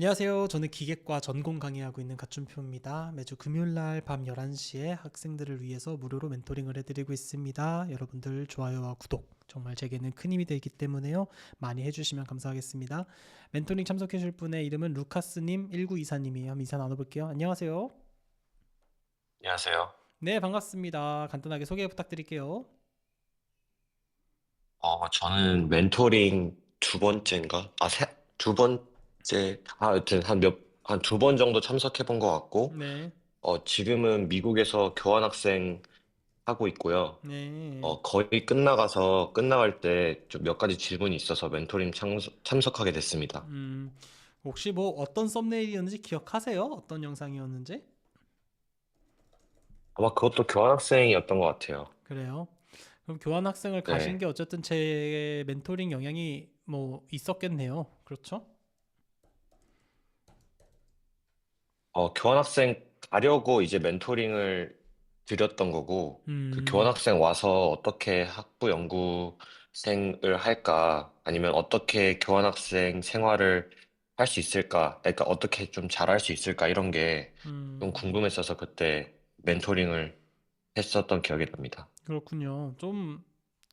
안녕하세요. 저는 기계과 전공 강의하고 있는 가춘표입니다. 매주 금요일날 밤 11시에 학생들을 위해서 무료로 멘토링을 해드리고 있습니다. 여러분들 좋아요와 구독 정말 제게는 큰 힘이 되기 때문에요. 많이 해주시면 감사하겠습니다. 멘토링 참석해 주실 분의 이름은 루카스님 1924님이에요. 한번 인사 나눠볼게요. 안녕하세요. 안녕하세요. 네, 반갑습니다. 간단하게 소개 부탁드릴게요. 저는 멘토링 두 번째인가? 두 번째, 여튼 한 두 번 정도 참석해 본 것 같고, 네, 지금은 미국에서 교환학생 하고 있고요. 네. 거의 끝나갈 때 좀 몇 가지 질문이 있어서 참석하게 됐습니다. 혹시 뭐 어떤 썸네일이었는지 기억하세요? 어떤 영상이었는지? 아마 그것도 교환학생이었던 것 같아요. 그래요. 그럼 교환 학생을 가신 네. 게 어쨌든 제 멘토링 영향이 뭐 있었겠네요. 그렇죠? 교환학생 가려고 이제 멘토링을 드렸던 거고, 그 음, 교환학생 와서 어떻게 학부 연구생을 할까, 아니면 어떻게 교환학생 생활을 할 수 있을까, 그러니까 어떻게 좀 잘할 수 있을까, 이런 게 좀 음, 궁금했어서 그때 멘토링을 했었던 기억이 납니다. 그렇군요. 좀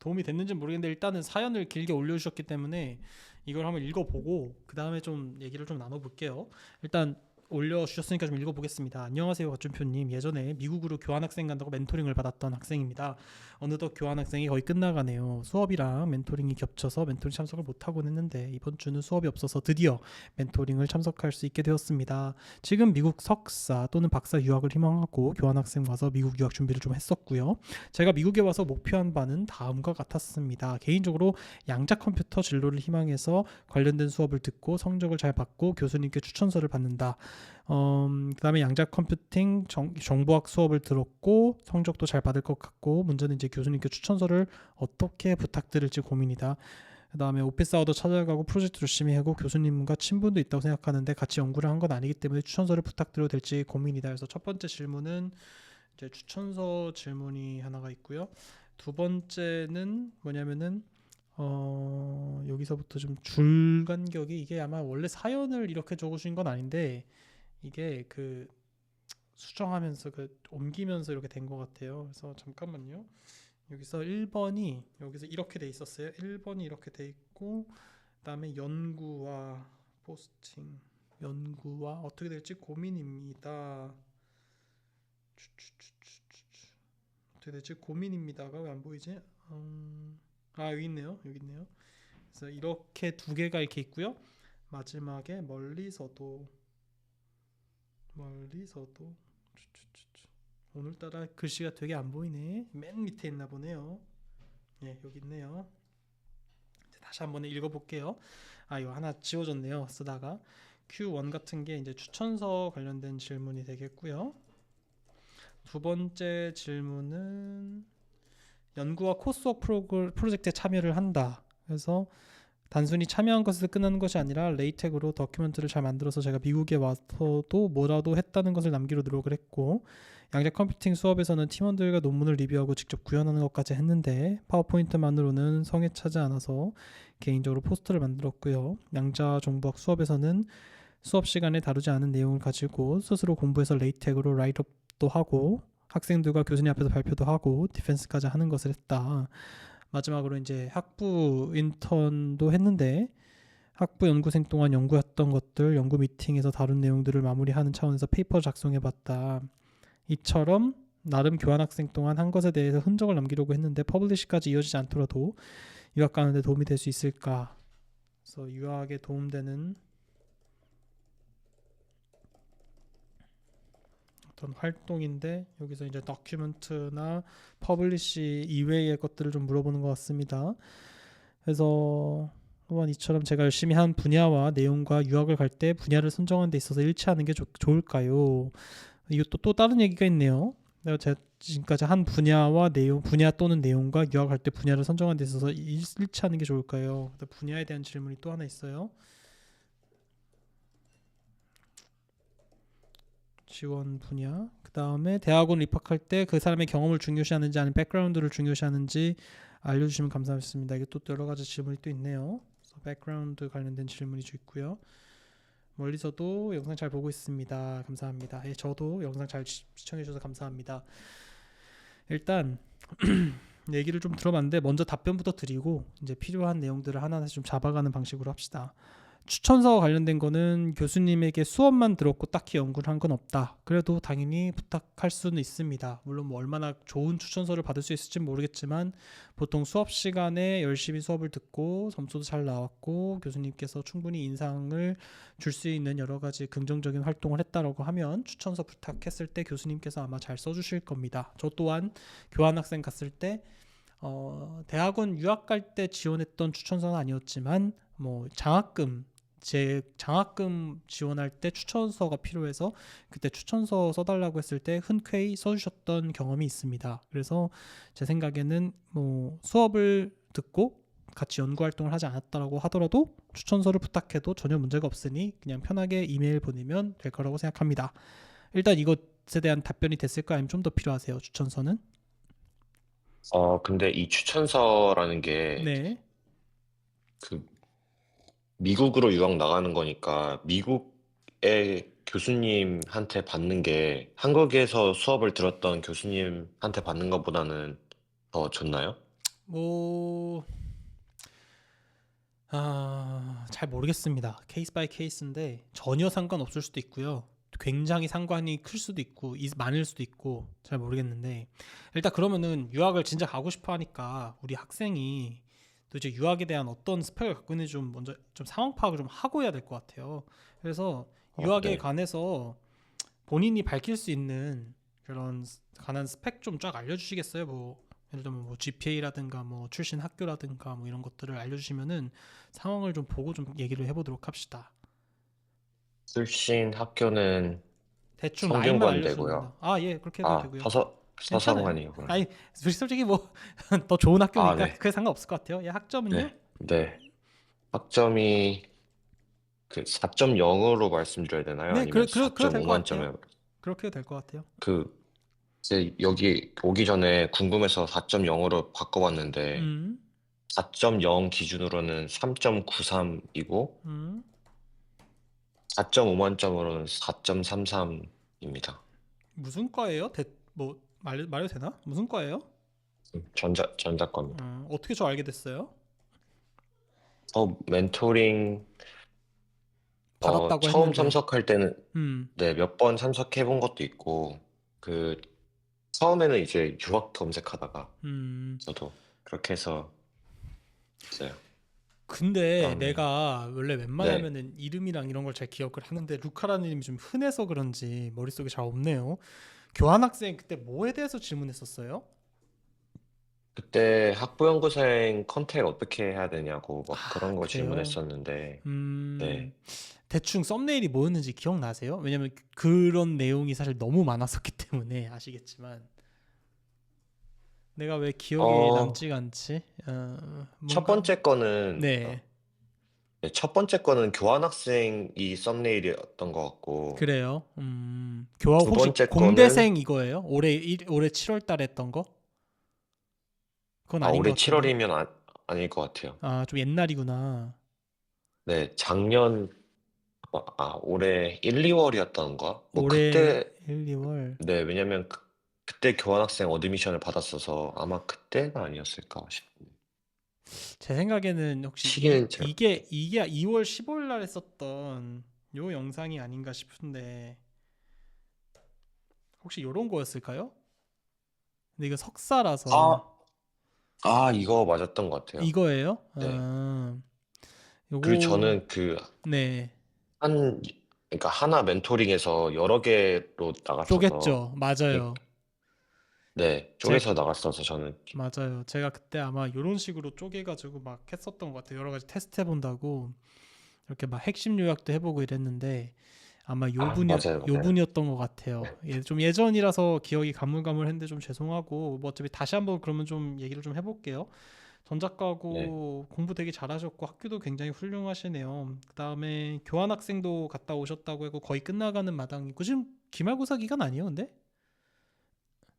도움이 됐는지 모르겠는데 일단은 사연을 길게 올려주셨기 때문에 이걸 한번 읽어보고 그 다음에 좀 얘기를 좀 나눠볼게요. 일단 올려주셨으니까 좀 읽어보겠습니다. 안녕하세요, 곽준표님. 예전에 미국으로 교환학생 간다고 멘토링을 받았던 학생입니다. 어느덧 교환학생이 거의 끝나가네요. 수업이랑 멘토링이 겹쳐서 멘토링 참석을 못하곤 했는데 이번 주는 수업이 없어서 드디어 멘토링을 참석할 수 있게 되었습니다. 지금 미국 석사 또는 박사 유학을 희망하고 교환학생 와서 미국 유학 준비를 좀 했었고요. 제가 미국에 와서 목표한 바는 다음과 같았습니다. 개인적으로 양자 컴퓨터 진로를 희망해서 관련된 수업을 듣고 성적을 잘 받고 교수님께 추천서를 받는다. 그다음에 양자 컴퓨팅 정보학 수업을 들었고 성적도 잘 받을 것 같고 문제는 이제 교수님께 추천서를 어떻게 부탁드릴지 고민이다. 그다음에 오피스 아워도 찾아가고 프로젝트 열심히 하고 교수님과 친분도 있다고 생각하는데 같이 연구를 한 건 아니기 때문에 추천서를 부탁드려도 될지 고민이다. 그래서 첫 번째 질문은 이제 추천서 질문이 하나가 있고요. 두 번째는 뭐냐면은 여기서부터 좀 줄간격이 이게 아마 원래 사연을 이렇게 적으신 건 아닌데 이게 그 수정하면서 그 옮기면서 이렇게 된 것 같아요. 그래서 잠깐만요. 여기서 1번이 여기서 이렇게 돼 있었어요. 1번이 이렇게 돼 있고 그다음에 연구와 포스팅 연구와 어떻게 될지 고민입니다. 어떻게 될지 고민입니다가 왜 안 보이지? 여기 있네요. 여기 있네요. 그래서 이렇게 두 개가 이렇게 있고요. 마지막에 멀리서도 오늘따라 글씨가 되게 안 보이네. 맨 밑에 있나 보네요. 예, 여기 있네요. 다시 한번 읽어볼게요. 이거 하나 지워졌네요. 쓰다가 Q1 같은 게 이제 추천서 관련된 질문이 되겠고요. 두 번째 질문은 연구와 코스웍 프로젝트에 참여를 한다. 그래서 단순히 참여한 것에서 끝나는 것이 아니라 레이텍으로 다큐멘트를 잘 만들어서 제가 미국에 와서도 뭐라도 했다는 것을 남기로 노력을 했고 양자 컴퓨팅 수업에서는 팀원들과 논문을 리뷰하고 직접 구현하는 것까지 했는데 파워포인트만으로는 성에 차지 않아서 개인적으로 포스터를 만들었고요. 양자 정보학 수업에서는 수업 시간에 다루지 않은 내용을 가지고 스스로 공부해서 레이텍으로 라이트업도 하고 학생들과 교수님 앞에서 발표도 하고 디펜스까지 하는 것을 했다. 마지막으로 이제 학부 인턴도 했는데 학부 연구생 동안 연구했던 것들, 연구 미팅에서 다룬 내용들을 마무리하는 차원에서 페이퍼 작성해봤다. 이처럼 나름 교환학생 동안 한 것에 대해서 흔적을 남기려고 했는데 퍼블리시까지 이어지지 않더라도 유학 가는데 도움이 될 수 있을까? 그래서 유학에 도움되는 어떤 활동인데 여기서 이제 다큐멘트나 퍼블리시 이외의 것들을 좀 물어보는 것 같습니다. 그래서 또한 이처럼 제가 열심히 한 분야와 내용과 유학을 갈 때 분야를 선정하는 데 있어서 일치하는 게 좋을까요? 이것도 또 다른 얘기가 있네요. 내가 제가 지금까지 한 분야와 내용, 분야 또는 내용과 유학할 때 분야를 선정하는 데 있어서 일치하는 게 좋을까요? 분야에 대한 질문이 또 하나 있어요. 지원 분야. 그 다음에 대학원 입학할 때 그 사람의 경험을 중요시하는지 아니면 백그라운드를 중요시하는지 알려주시면 감사하겠습니다. 이게 또 여러 가지 질문이 또 있네요. 그래서 백그라운드 관련된 질문이 좀 있고요. 멀리서도 영상 잘 보고 있습니다. 감사합니다. 예, 저도 영상 잘 시청해 주셔서 감사합니다. 일단 얘기를 좀 들어봤는데 먼저 답변부터 드리고 이제 필요한 내용들을 하나하나 좀 잡아가는 방식으로 합시다. 추천서 관련된 거는 교수님에게 수업만 들었고 딱히 연구를 한 건 없다. 그래도 당연히 부탁할 수는 있습니다. 물론 뭐 얼마나 좋은 추천서를 받을 수 있을지 모르겠지만 보통 수업 시간에 열심히 수업을 듣고 점수도 잘 나왔고 교수님께서 충분히 인상을 줄 수 있는 여러 가지 긍정적인 활동을 했다라고 하면 추천서 부탁했을 때 교수님께서 아마 잘 써주실 겁니다. 저 또한 교환학생 갔을 때 대학원 유학 갈 때 지원했던 추천서는 아니었지만 뭐 제 장학금 지원할 때 추천서가 필요해서 그때 추천서 써달라고 했을 때 흔쾌히 써주셨던 경험이 있습니다. 그래서 제 생각에는 뭐 수업을 듣고 같이 연구 활동을 하지 않았다라고 하더라도 추천서를 부탁해도 전혀 문제가 없으니 그냥 편하게 이메일 보내면 될 거라고 생각합니다. 일단 이것에 대한 답변이 됐을까요? 아니면 좀 더 필요하세요? 추천서는? 근데 이 추천서라는 게 네. 그 미국으로 유학 나가는 거니까 미국의 교수님한테 받는 게 한국에서 수업을 들었던 교수님한테 받는 것보다는 더 좋나요? 뭐 잘 모르겠습니다. 케이스 바이 케이스인데 전혀 상관없을 수도 있고요. 굉장히 상관이 클 수도 있고 많을 수도 있고 잘 모르겠는데 일단 그러면은 유학을 진짜 가고 싶어 하니까 우리 학생이 도대체 유학에 대한 어떤 스펙을 갖고 있는지 좀 먼저 좀 상황 파악을 좀 하고 해야 될 것 같아요. 그래서 유학에 네. 관해서 본인이 밝힐 수 있는 그런 관한 스펙 좀 쫙 알려주시겠어요? 뭐 예를 들면 뭐 GPA라든가 뭐 출신 학교라든가 뭐 이런 것들을 알려주시면은 상황을 좀 보고 좀 얘기를 해보도록 합시다. 출신 학교는 대충 라인만 알려주셔도 성균관대고요. 됩니다. 아, 예, 그렇게 해도 되고요. 괜찮아요. 서성관이고요. 아니, 솔직히 뭐 더 좋은 아, 학교니까 네. 그게 상관없을 것 같아요. 예, 학점은요? 네. 네. 학점이 그 4.0으로 말씀드려야 되나요? 네, 아니면 그래도 될 4.5 것 같아요. 만점에 그렇게 해도 될 것 같아요. 그 이제 여기 오기 전에 궁금해서 4.0으로 바꿔봤는데 음, 4.0 기준으로는 3.93이고 음. 4.5 만점으로는 4.33입니다. 무슨 과예요? 뭐 말해도 되나? 무슨 과예요? 전자과입니다. 어떻게 저 알게 됐어요? 멘토링 받았다고 처음 했는데. 참석할 때는 음, 네, 몇 번 참석해 본 것도 있고 그 처음에는 이제 유학 검색하다가 음. 저도 그렇게 해서 했어요. 근데 그다음에 내가 원래 네. 웬만하면은 이름이랑 이런 걸 잘 기억을 하는데 루카라는 이름이 좀 흔해서 그런지 머릿속에 잘 없네요. 교환학생 그때 뭐에 대해서 질문했었어요? 그때 학부연구생 컨택 어떻게 해야 되냐고 막 아, 그런 거 그래요? 질문했었는데, 음, 네. 대충 썸네일이 뭐였는지 기억나세요? 왜냐면 그런 내용이 사실 너무 많았었기 때문에 아시겠지만 내가 왜 기억에 어, 남지가 않지? 첫 뭔가 번째 거는, 네, 네, 첫 번째 거는 교환학생이 썸네일이었던 것 같고, 그래요. 교환 두 혹시 번째 거는, 공대생 이거예요? 올해 7월 달에 했던 거? 그건 아닌 것 올해 같은데. 7월이면 아닐 것 같아요. 아, 좀 옛날이구나. 네, 올해 1, 2월이었던가? 뭐 올해 그때, 1, 2월. 네, 왜냐면 그때 교환학생 어드미션을 받았어서 아마 그때가 아니었을까 싶은데. 제 생각에는 혹시 시기는 제가, 이게 2월 15일 날 했었던 요 영상이 아닌가 싶은데 혹시 요런 거였을까요? 근데 이거 석사라서 아, 이거 맞았던 것 같아요. 이거예요? 네. 그리고 요거 저는 네. 한, 그러니까 하나 멘토링에서 여러 개로 나갔어서, 쪼갰죠. 이- 맞아요. 네, 제 쪼개서 나갔어서 저는, 맞아요. 제가 그때 아마 요런 식으로 쪼개가지고 막 했었던 것 같아요. 여러 가지 테스트 해본다고 이렇게 막 핵심 요약도 해보고 이랬는데 아마 맞아요, 요 맞아요. 분이었던 것 같아요. 예, 좀 예전이라서 기억이 가물가물했는데 좀 죄송하고 뭐 어차피 다시 한번 그러면 좀 얘기를 좀 해볼게요. 네. 전작가고 공부 되게 잘하셨고 학교도 굉장히 훌륭하시네요. 그다음에 교환학생도 갔다 오셨다고 하고 거의 끝나가는 마당이고 지금 기말고사 기간 아니에요, 근데?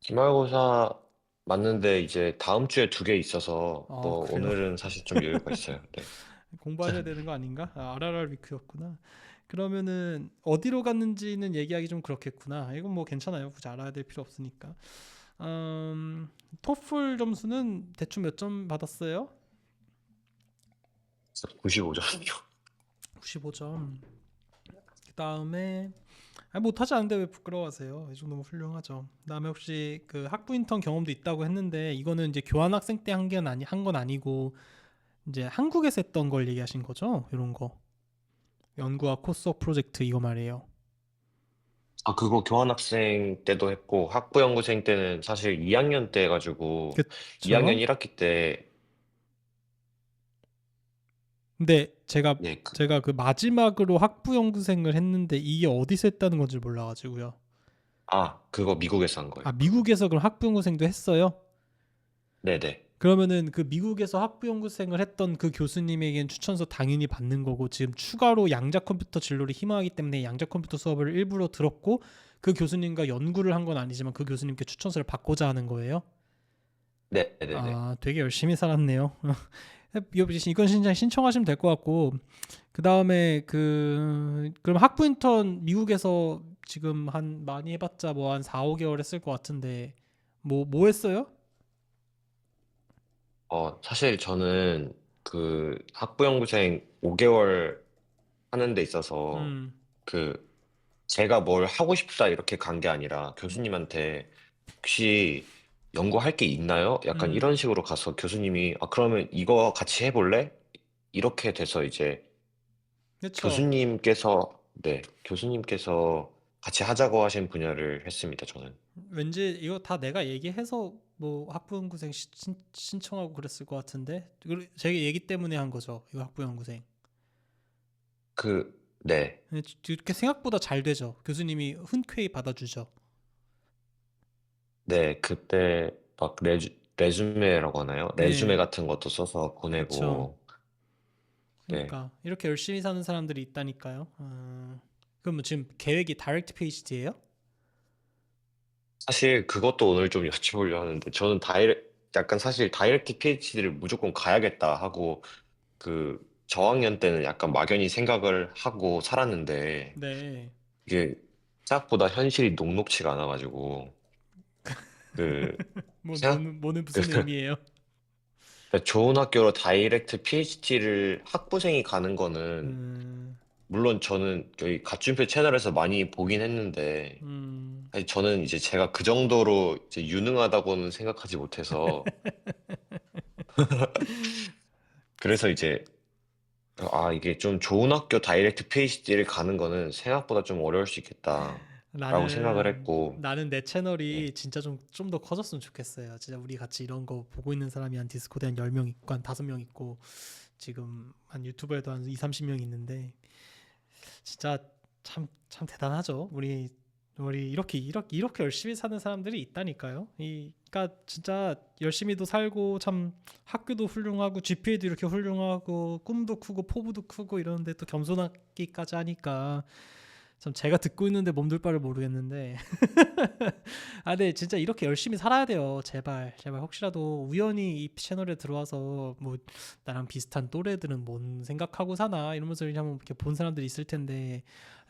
기말고사 맞는데 이제 다음 주에 두 개 있어서, 아, 뭐, 그래요. 오늘은 사실 좀 여유가 있어요. 네. 공부하셔야 되는 거 아닌가? RRR 위크였구나. 그러면은 어디로 갔는지는 얘기하기 좀 그렇겠구나. 이건 뭐 괜찮아요. 굳이 알아야 될 필요 없으니까. 토플 점수는 대충 몇 점 받았어요? 95점이요. 95점. 그 다음에 못하지 않은데 왜 부끄러워하세요? 이 정도면 훌륭하죠. 그다음에 혹시 그 학부 인턴 경험도 있다고 했는데 이거는 이제 교환 학생 때 한 건 아니고 이제 한국에서 했던 걸 얘기하신 거죠? 이런 거 연구와 코스웍 프로젝트 이거 말이에요. 아, 그거 교환학생 때도 했고, 학부연구생 때는 사실 2학년 때 해가지고, 2학년 그쵸? 1학기 때, 근데 제가 네, 제가 그 마지막으로 학부 연구생을 했는데 이게 어디서 했다는 건지 몰라가지고요. 그거 미국에서 한 거예요. 미국에서 그럼 학부 연구생도 했어요? 네네. 그러면은 그 미국에서 학부 연구생을 했던 그 교수님에겐 추천서 당연히 받는 거고 지금 추가로 양자 컴퓨터 진로를 희망하기 때문에 양자 컴퓨터 수업을 일부러 들었고 그 교수님과 연구를 한 건 아니지만 그 교수님께 추천서를 받고자 하는 거예요. 네네네. 되게 열심히 살았네요. 이건 진짜 신청하시면 될 것 같고 그 다음에 그럼 학부 인턴 미국에서 지금 한 많이 해봤자 뭐 한 4, 5개월 했을 것 같은데 뭐 했어요? 사실 저는 그 학부연구생 5개월 하는 데 있어서, 음, 그, 제가 뭘 하고 싶다 이렇게 간 게 아니라 교수님한테 혹시 연구할 게 있나요? 약간 음, 이런 식으로 가서 교수님이 그러면 이거 같이 해볼래? 이렇게 돼서 이제 그렇죠. 교수님께서 같이 하자고 하신 분야를 했습니다, 저는. 왠지 이거 다 내가 얘기해서 뭐 학부연구생 신청하고 그랬을 것 같은데 제 얘기 때문에 한 거죠. 이거 학부연구생. 네. 이렇게 생각보다 잘 되죠. 교수님이 흔쾌히 받아주죠. 네, 그때 막 레주메라고 하나요? 레주메 네, 같은 것도 써서 그렇죠. 보내고, 네. 그러니까 이렇게 열심히 사는 사람들이 있다니까요. 그럼 뭐 지금 계획이 다이렉트 PhD예요? 사실 그것도 오늘 좀 여쭤보려 하는데, 저는 약간 사실 다이렉트 PhD를 무조건 가야겠다 하고, 저학년 때는 약간 막연히 생각을 하고 살았는데, 네. 이게 생각보다 현실이 녹록치가 않아가지고, 그, 생각, 뭐는 그, 무슨 의미예요? 좋은 학교로 다이렉트 PhD를 학부생이 가는 거는, 음, 물론 저는 저희 가춘표 채널에서 많이 보긴 했는데, 음, 사실 저는 이제 제가 그 정도로 이제 유능하다고는 생각하지 못해서, 그래서 이제, 이게 좀 좋은 학교 다이렉트 PhD를 가는 거는 생각보다 좀 어려울 수 있겠다라고 생각을 했고, 나는 내 채널이 네. 진짜 좀 더 커졌으면 좋겠어요. 진짜 우리 같이 이런 거 보고 있는 사람이 한 디스코드에 한 10명 있고 한 5명 있고 지금 한 유튜브에도 한 2, 30명 있는데 진짜 참 대단하죠. 우리 이렇게 열심히 사는 사람들이 있다니까요. 그러니까 진짜 열심히도 살고 참 학교도 훌륭하고 GPA도 이렇게 훌륭하고 꿈도 크고 포부도 크고 이러는데 또 겸손하기까지 하니까 참 제가 듣고 있는데 몸둘 바를 모르겠는데 네 진짜 이렇게 열심히 살아야 돼요. 제발 혹시라도 우연히 이 채널에 들어와서 뭐 나랑 비슷한 또래들은 뭔 생각하고 사나 이러면서 그냥 이렇게 본 사람들이 있을 텐데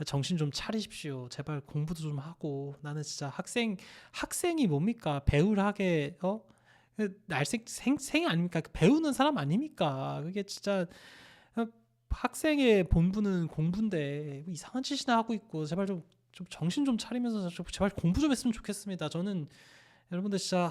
정신 좀 차리십시오. 제발 공부도 좀 하고 나는 진짜 학생이 뭡니까 배울하게 날생 생 아닙니까 배우는 사람 아닙니까 그게 진짜 어, 학생의 본분은 공부인데 뭐 이상한 짓이나 하고 있고 제발 좀 정신 좀 차리면서 제발 공부 좀 했으면 좋겠습니다. 저는 여러분들 진짜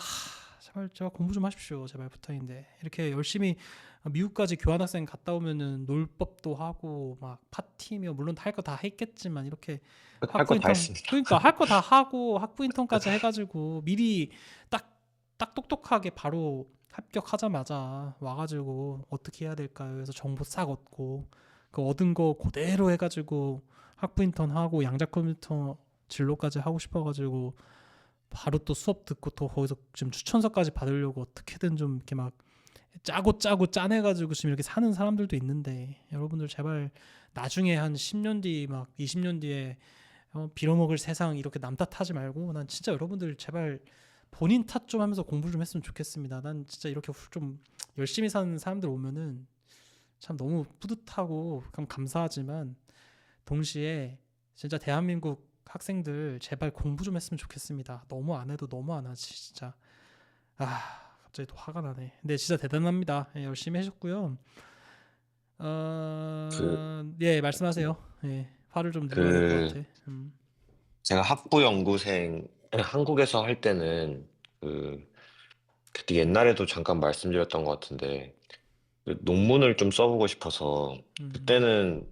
제발 공부 좀 하십시오. 제발 부탁인데 이렇게 열심히 미국까지 교환학생 갔다 오면은 놀 법도 하고 막 파티며 물론 할 거 다 했겠지만 이렇게 할 학부 거 다 인턴 했습니다. 그러니까 할 거 다 하고 학부 인턴까지 해가지고 미리 딱 똑똑하게 바로 합격하자마자 와가지고 어떻게 해야 될까요? 그래서 정보 싹 얻고 그 얻은 거 그대로 해가지고 학부 인턴 하고 양자 컴퓨터 진로까지 하고 싶어가지고 바로 또 수업 듣고 또 거기서 지금 추천서까지 받으려고 어떻게든 좀 이렇게 막 짜고 짜내가지고 지금 이렇게 사는 사람들도 있는데 여러분들 제발 나중에 한 10년 뒤 막 20년 뒤에 빌어먹을 세상 이렇게 남 탓하지 말고 난 진짜 여러분들 제발 본인 탓 좀 하면서 공부 좀 했으면 좋겠습니다. 난 진짜 이렇게 좀 열심히 사는 사람들 오면은 참 너무 뿌듯하고 감사하지만 동시에 진짜 대한민국 학생들 제발 공부 좀 했으면 좋겠습니다. 너무 안 해도 너무 안 하지 진짜. 갑자기 또 화가 나네. 근데 진짜 대단합니다. 예, 열심히 하셨고요. 그, 예, 말씀하세요. 예, 화를 좀 눌러야 될 것 그, 같아. 제가 학부 연구생, 한국에서 할 때는, 그, 그때 옛날에도 잠깐 말씀드렸던 것 같은데, 그 논문을 좀 써보고 싶어서, 음, 그때는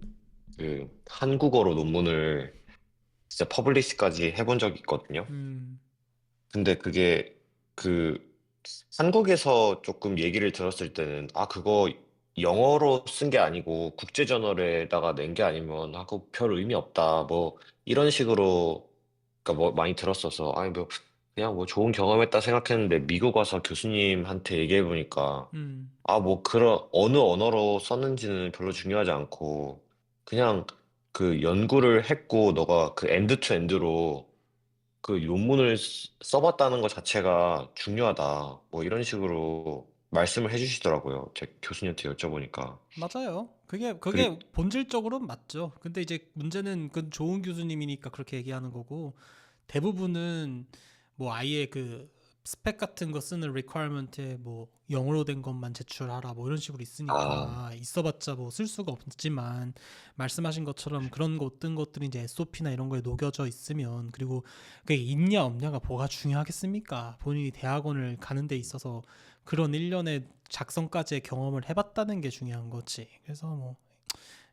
그, 한국어로 논문을 진짜 퍼블리시까지 해본 적이 있거든요. 음, 근데 그게, 그, 한국에서 조금 얘기를 들었을 때는, 아, 그거 영어로 쓴 게 아니고 국제저널에다가 낸 게 아니면 하고 별 의미 없다. 뭐, 이런 식으로, 그러니까 뭐 많이 들었어서, 아니, 뭐, 그냥 뭐 좋은 경험했다 생각했는데 미국 와서 교수님한테 얘기해 보니까, 음, 아, 뭐, 그런, 어느 언어로 썼는지는 별로 중요하지 않고, 그냥 그 연구를 했고, 너가 그 엔드 투 엔드로 그 논문을 써봤다는 것 자체가 중요하다. 뭐 이런 식으로 말씀을 해주시더라고요. 제 교수님한테 여쭤보니까. 맞아요. 그게 그리, 그게 본질적으로는 맞죠. 근데 이제 문제는 그 좋은 교수님이니까 그렇게 얘기하는 거고 대부분은 뭐 아예 그 스펙 같은 거 쓰는 requirement에 뭐 영어로 된 것만 제출하라 뭐 이런 식으로 아, 있으니까 있어봤자 뭐 쓸 수가 없지만 말씀하신 것처럼 그런 거 어떤 것들이 이제 SOP나 이런 거에 녹여져 있으면 그리고 그게 있냐 없냐가 뭐가 중요하겠습니까? 본인이 대학원을 가는 데 있어서 그런 일련의 작성까지의 경험을 해봤다는 게 중요한 거지. 그래서 뭐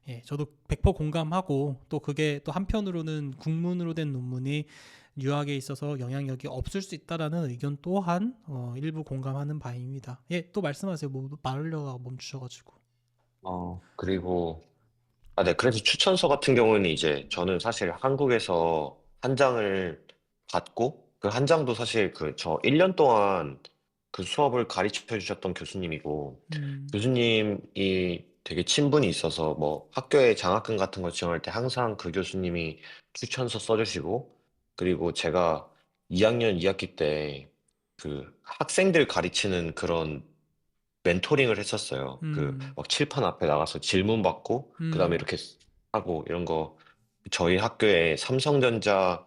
예, 저도 100% 공감하고 또 그게 또 한편으로는 국문으로 된 논문이 유학에 있어서 영향력이 없을 수 있다라는 의견 또한 일부 공감하는 바입니다. 예, 또 말씀하세요. 뭐 말하려가 멈추셔가지고. 그리고, 아, 네. 그래서 추천서 같은 경우는 이제 저는 사실 한국에서 한 장을 받고 그 한 장도 사실 그 저 1년 동안 그 수업을 가르쳐 주셨던 교수님이고 음, 교수님이 되게 친분이 있어서 뭐 학교에 장학금 같은 거 지원할 때 항상 그 교수님이 추천서 써주시고 그리고 제가 2학년 2학기 때 그 학생들 가르치는 그런 멘토링을 했었어요. 그 음, 막 칠판 앞에 나가서 질문 받고 그다음에 음, 이렇게 하고 이런 거 저희 학교에 삼성전자에서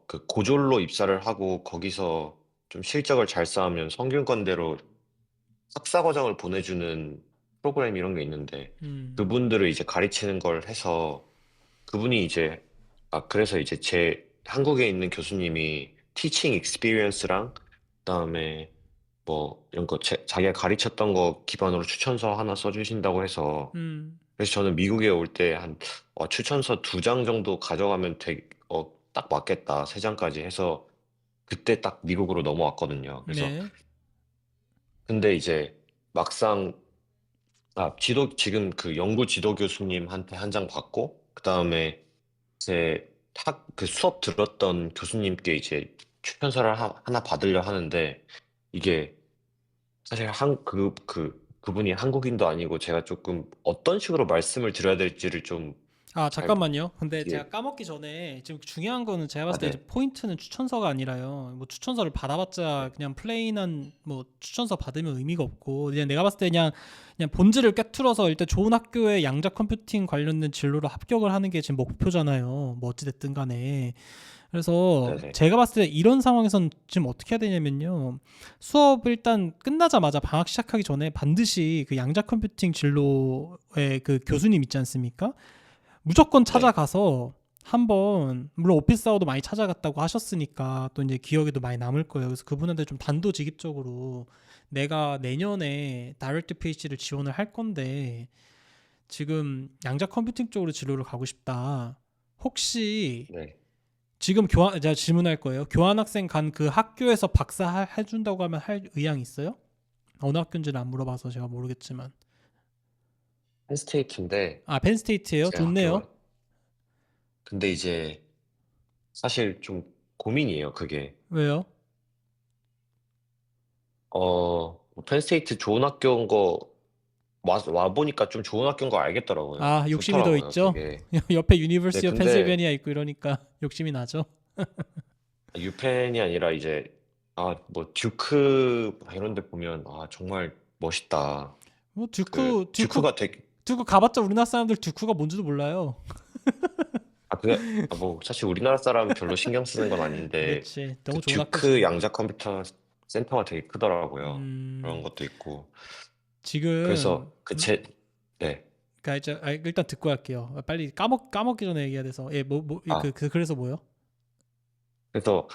그 고졸로 입사를 하고 거기서 좀 실적을 잘 쌓으면 성균관대로 학사 과정을 보내주는 프로그램 이런 게 있는데 음, 그분들을 이제 가르치는 걸 해서 그분이 이제 그래서 이제 제 한국에 있는 교수님이 티칭 익스피리언스랑 그다음에 뭐 이런 거 자기가 가르쳤던 거 기반으로 추천서 하나 써주신다고 해서 음, 그래서 저는 미국에 올 때 한 추천서 2장 정도 가져가면 딱 맞겠다 3장까지 해서 그때 딱 미국으로 넘어왔거든요. 그래서 네, 근데 이제 막상 지금 그 연구 지도 교수님한테 한 장 받고 그다음에 제 그 수업 들었던 교수님께 이제 추천서를 하나 받으려 하는데 이게 사실 그분이 한국인도 아니고 제가 조금 어떤 식으로 말씀을 드려야 될지를 좀 잘, 잠깐만요. 근데 이게, 제가 까먹기 전에 지금 중요한 거는 제가 봤을 때 이제 네. 포인트는 추천서가 아니라요. 뭐 추천서를 받아봤자 네. 그냥 플레인한 뭐 추천서 받으면 의미가 없고 그냥 내가 봤을 때 그냥 본질을 꿰뚫어서 일단 좋은 학교에 양자 컴퓨팅 관련된 진로로 합격을 하는 게 지금 목표잖아요. 뭐 어찌 됐든 간에. 그래서 네네. 제가 봤을 때 이런 상황에선 지금 어떻게 해야 되냐면요. 수업 일단 끝나자마자 방학 시작하기 전에 반드시 그 양자 컴퓨팅 진로의 그 교수님 있지 않습니까? 무조건 네. 찾아가서 한번 물론 오피스 아워도 많이 찾아갔다고 하셨으니까 또 이제 기억에도 많이 남을 거예요. 그래서 그분한테 좀 단도직입적으로 내가 내년에 다이렉트 PhD를 지원을 할 건데 지금 양자 컴퓨팅 쪽으로 진로를 가고 싶다. 혹시 네. 지금 제가 질문할 거예요. 교환학생 간 그 학교에서 박사 해준다고 하면 할 의향 있어요? 어느 학교인지는 안 물어봐서 제가 모르겠지만. 펜스테이트인데 펜스테이트예요? 제 좋네요. 학교가 근데 이제 사실 좀 고민이에요. 그게 왜요? 펜스테이트 좋은 학교인 거 와 보니까 좀 좋은 학교인 거 알겠더라고요. 욕심이 더 좋더라고요. 있죠. 되게. 옆에 네, 유니버시티 오브 근데 펜실베니아 있고 이러니까 욕심이 나죠. 유펜이 아니라 이제 뭐 듀크 이런 데 보면 정말 멋있다. 뭐 그 듀크 듀크가 되게 듀크 가봤자 우리나라 사람들 듀크가 뭔지도 몰라요. 뭐 사실 우리나라 사람 별로 신경 쓰는 건 아닌데 그렇지. 너무 그 좋은 듀크 학교지. 양자 컴퓨터 센터가 되게 크더라고요. 그런 음, 것도 있고. 지금 그래서 네. 그러니까 이제 일단 듣고 할게요. 빨리 까먹기 전에 얘기해야 돼서. 예, 아, 그래서 뭐요? 그래서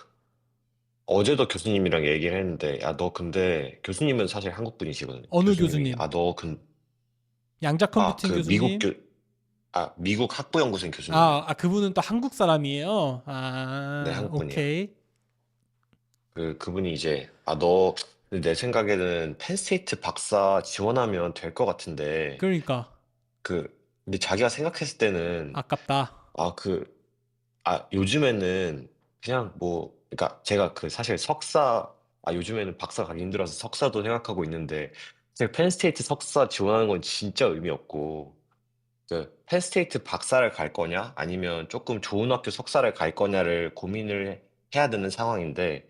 어제도 교수님이랑 얘기를 했는데, 야, 너 근데 교수님은 사실 한국 분이시거든요. 어느 교수님이. 교수님? 양자 아, 컴퓨팅 교수님? 미국 학부연구생 교수님이요. 그분은 또 한국 사람이에요. 네, 한국 분이에요. 오케이. 그분이 이제, 내 생각에는 펜스테이트 박사 지원하면 될 것 같은데, 그러니까 그, 근데 자기가 생각했을 때는, 아깝다. 아, 요즘에는 그냥 그러니까 제가 사실 요즘에는 박사 가기 힘들어서 석사도 생각하고 있는데, 제가 펜스테이트 석사 지원하는 건 진짜 의미 없고, 펜스테이트 박사를 갈 거냐, 아니면 조금 좋은 학교 석사를 갈 거냐를 고민을 해야 되는 상황인데,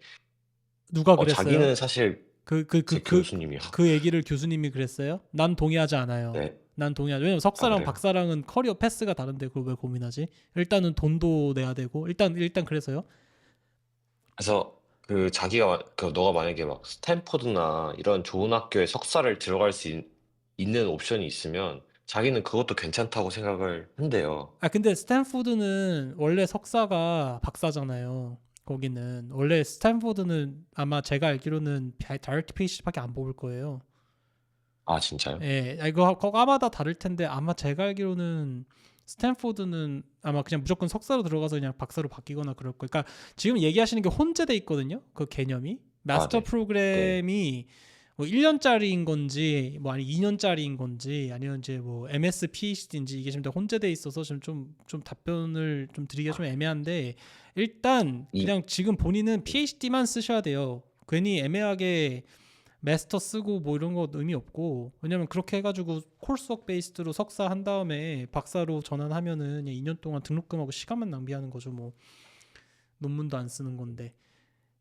누가 그랬어요? 자기는 사실 그 그 그 제 그 교수님이요. 그 얘기를 교수님이 그랬어요? 난 동의하지 않아요. 네. 난 동의하지. 왜냐면 아, 석사랑 그래요? 박사랑은 커리어 패스가 다른데 그걸 왜 고민하지? 일단은 돈도 내야 되고 일단 그래서요. 그래서 너가 만약에 막 스탠포드나 이런 좋은 학교에 석사를 들어갈 수 있는 옵션이 있으면 자기는 그것도 괜찮다고 생각을 한대요. 근데 스탠포드는 원래 석사가 박사잖아요. 거기는 원래 스탠포드는 아마 제가 알기로는 다이렉트 PhD밖에 안 뽑을 거예요. 아, 진짜요? 예, 이거 과마다 다를 텐데 아마 제가 알기로는 스탠포드는 아마 그냥 무조건 석사로 들어가서 그냥 박사로 바뀌거나 그럴 거예요. 그러니까 지금 얘기하시는 게 혼재돼 있거든요. 그 개념이 아, 마스터 네. 네. 프로그램이 뭐 1년짜리인 건지 뭐 아니 2년짜리인 건지 아니면 이제 뭐 MS PhD인지 이게 지금 다 혼재돼 있어서 지금 좀 답변을 좀 드리기가 좀 애매한데 일단 이, 그냥 지금 본인은 PhD만 쓰셔야 돼요. 괜히 애매하게 마스터 쓰고 뭐 이런 거 의미 없고 왜냐면 그렇게 해가지고 콜스웍 베이스드로 석사 한 다음에 박사로 전환하면은 그냥 2년 동안 등록금하고 시간만 낭비하는 거죠 뭐 논문도 안 쓰는 건데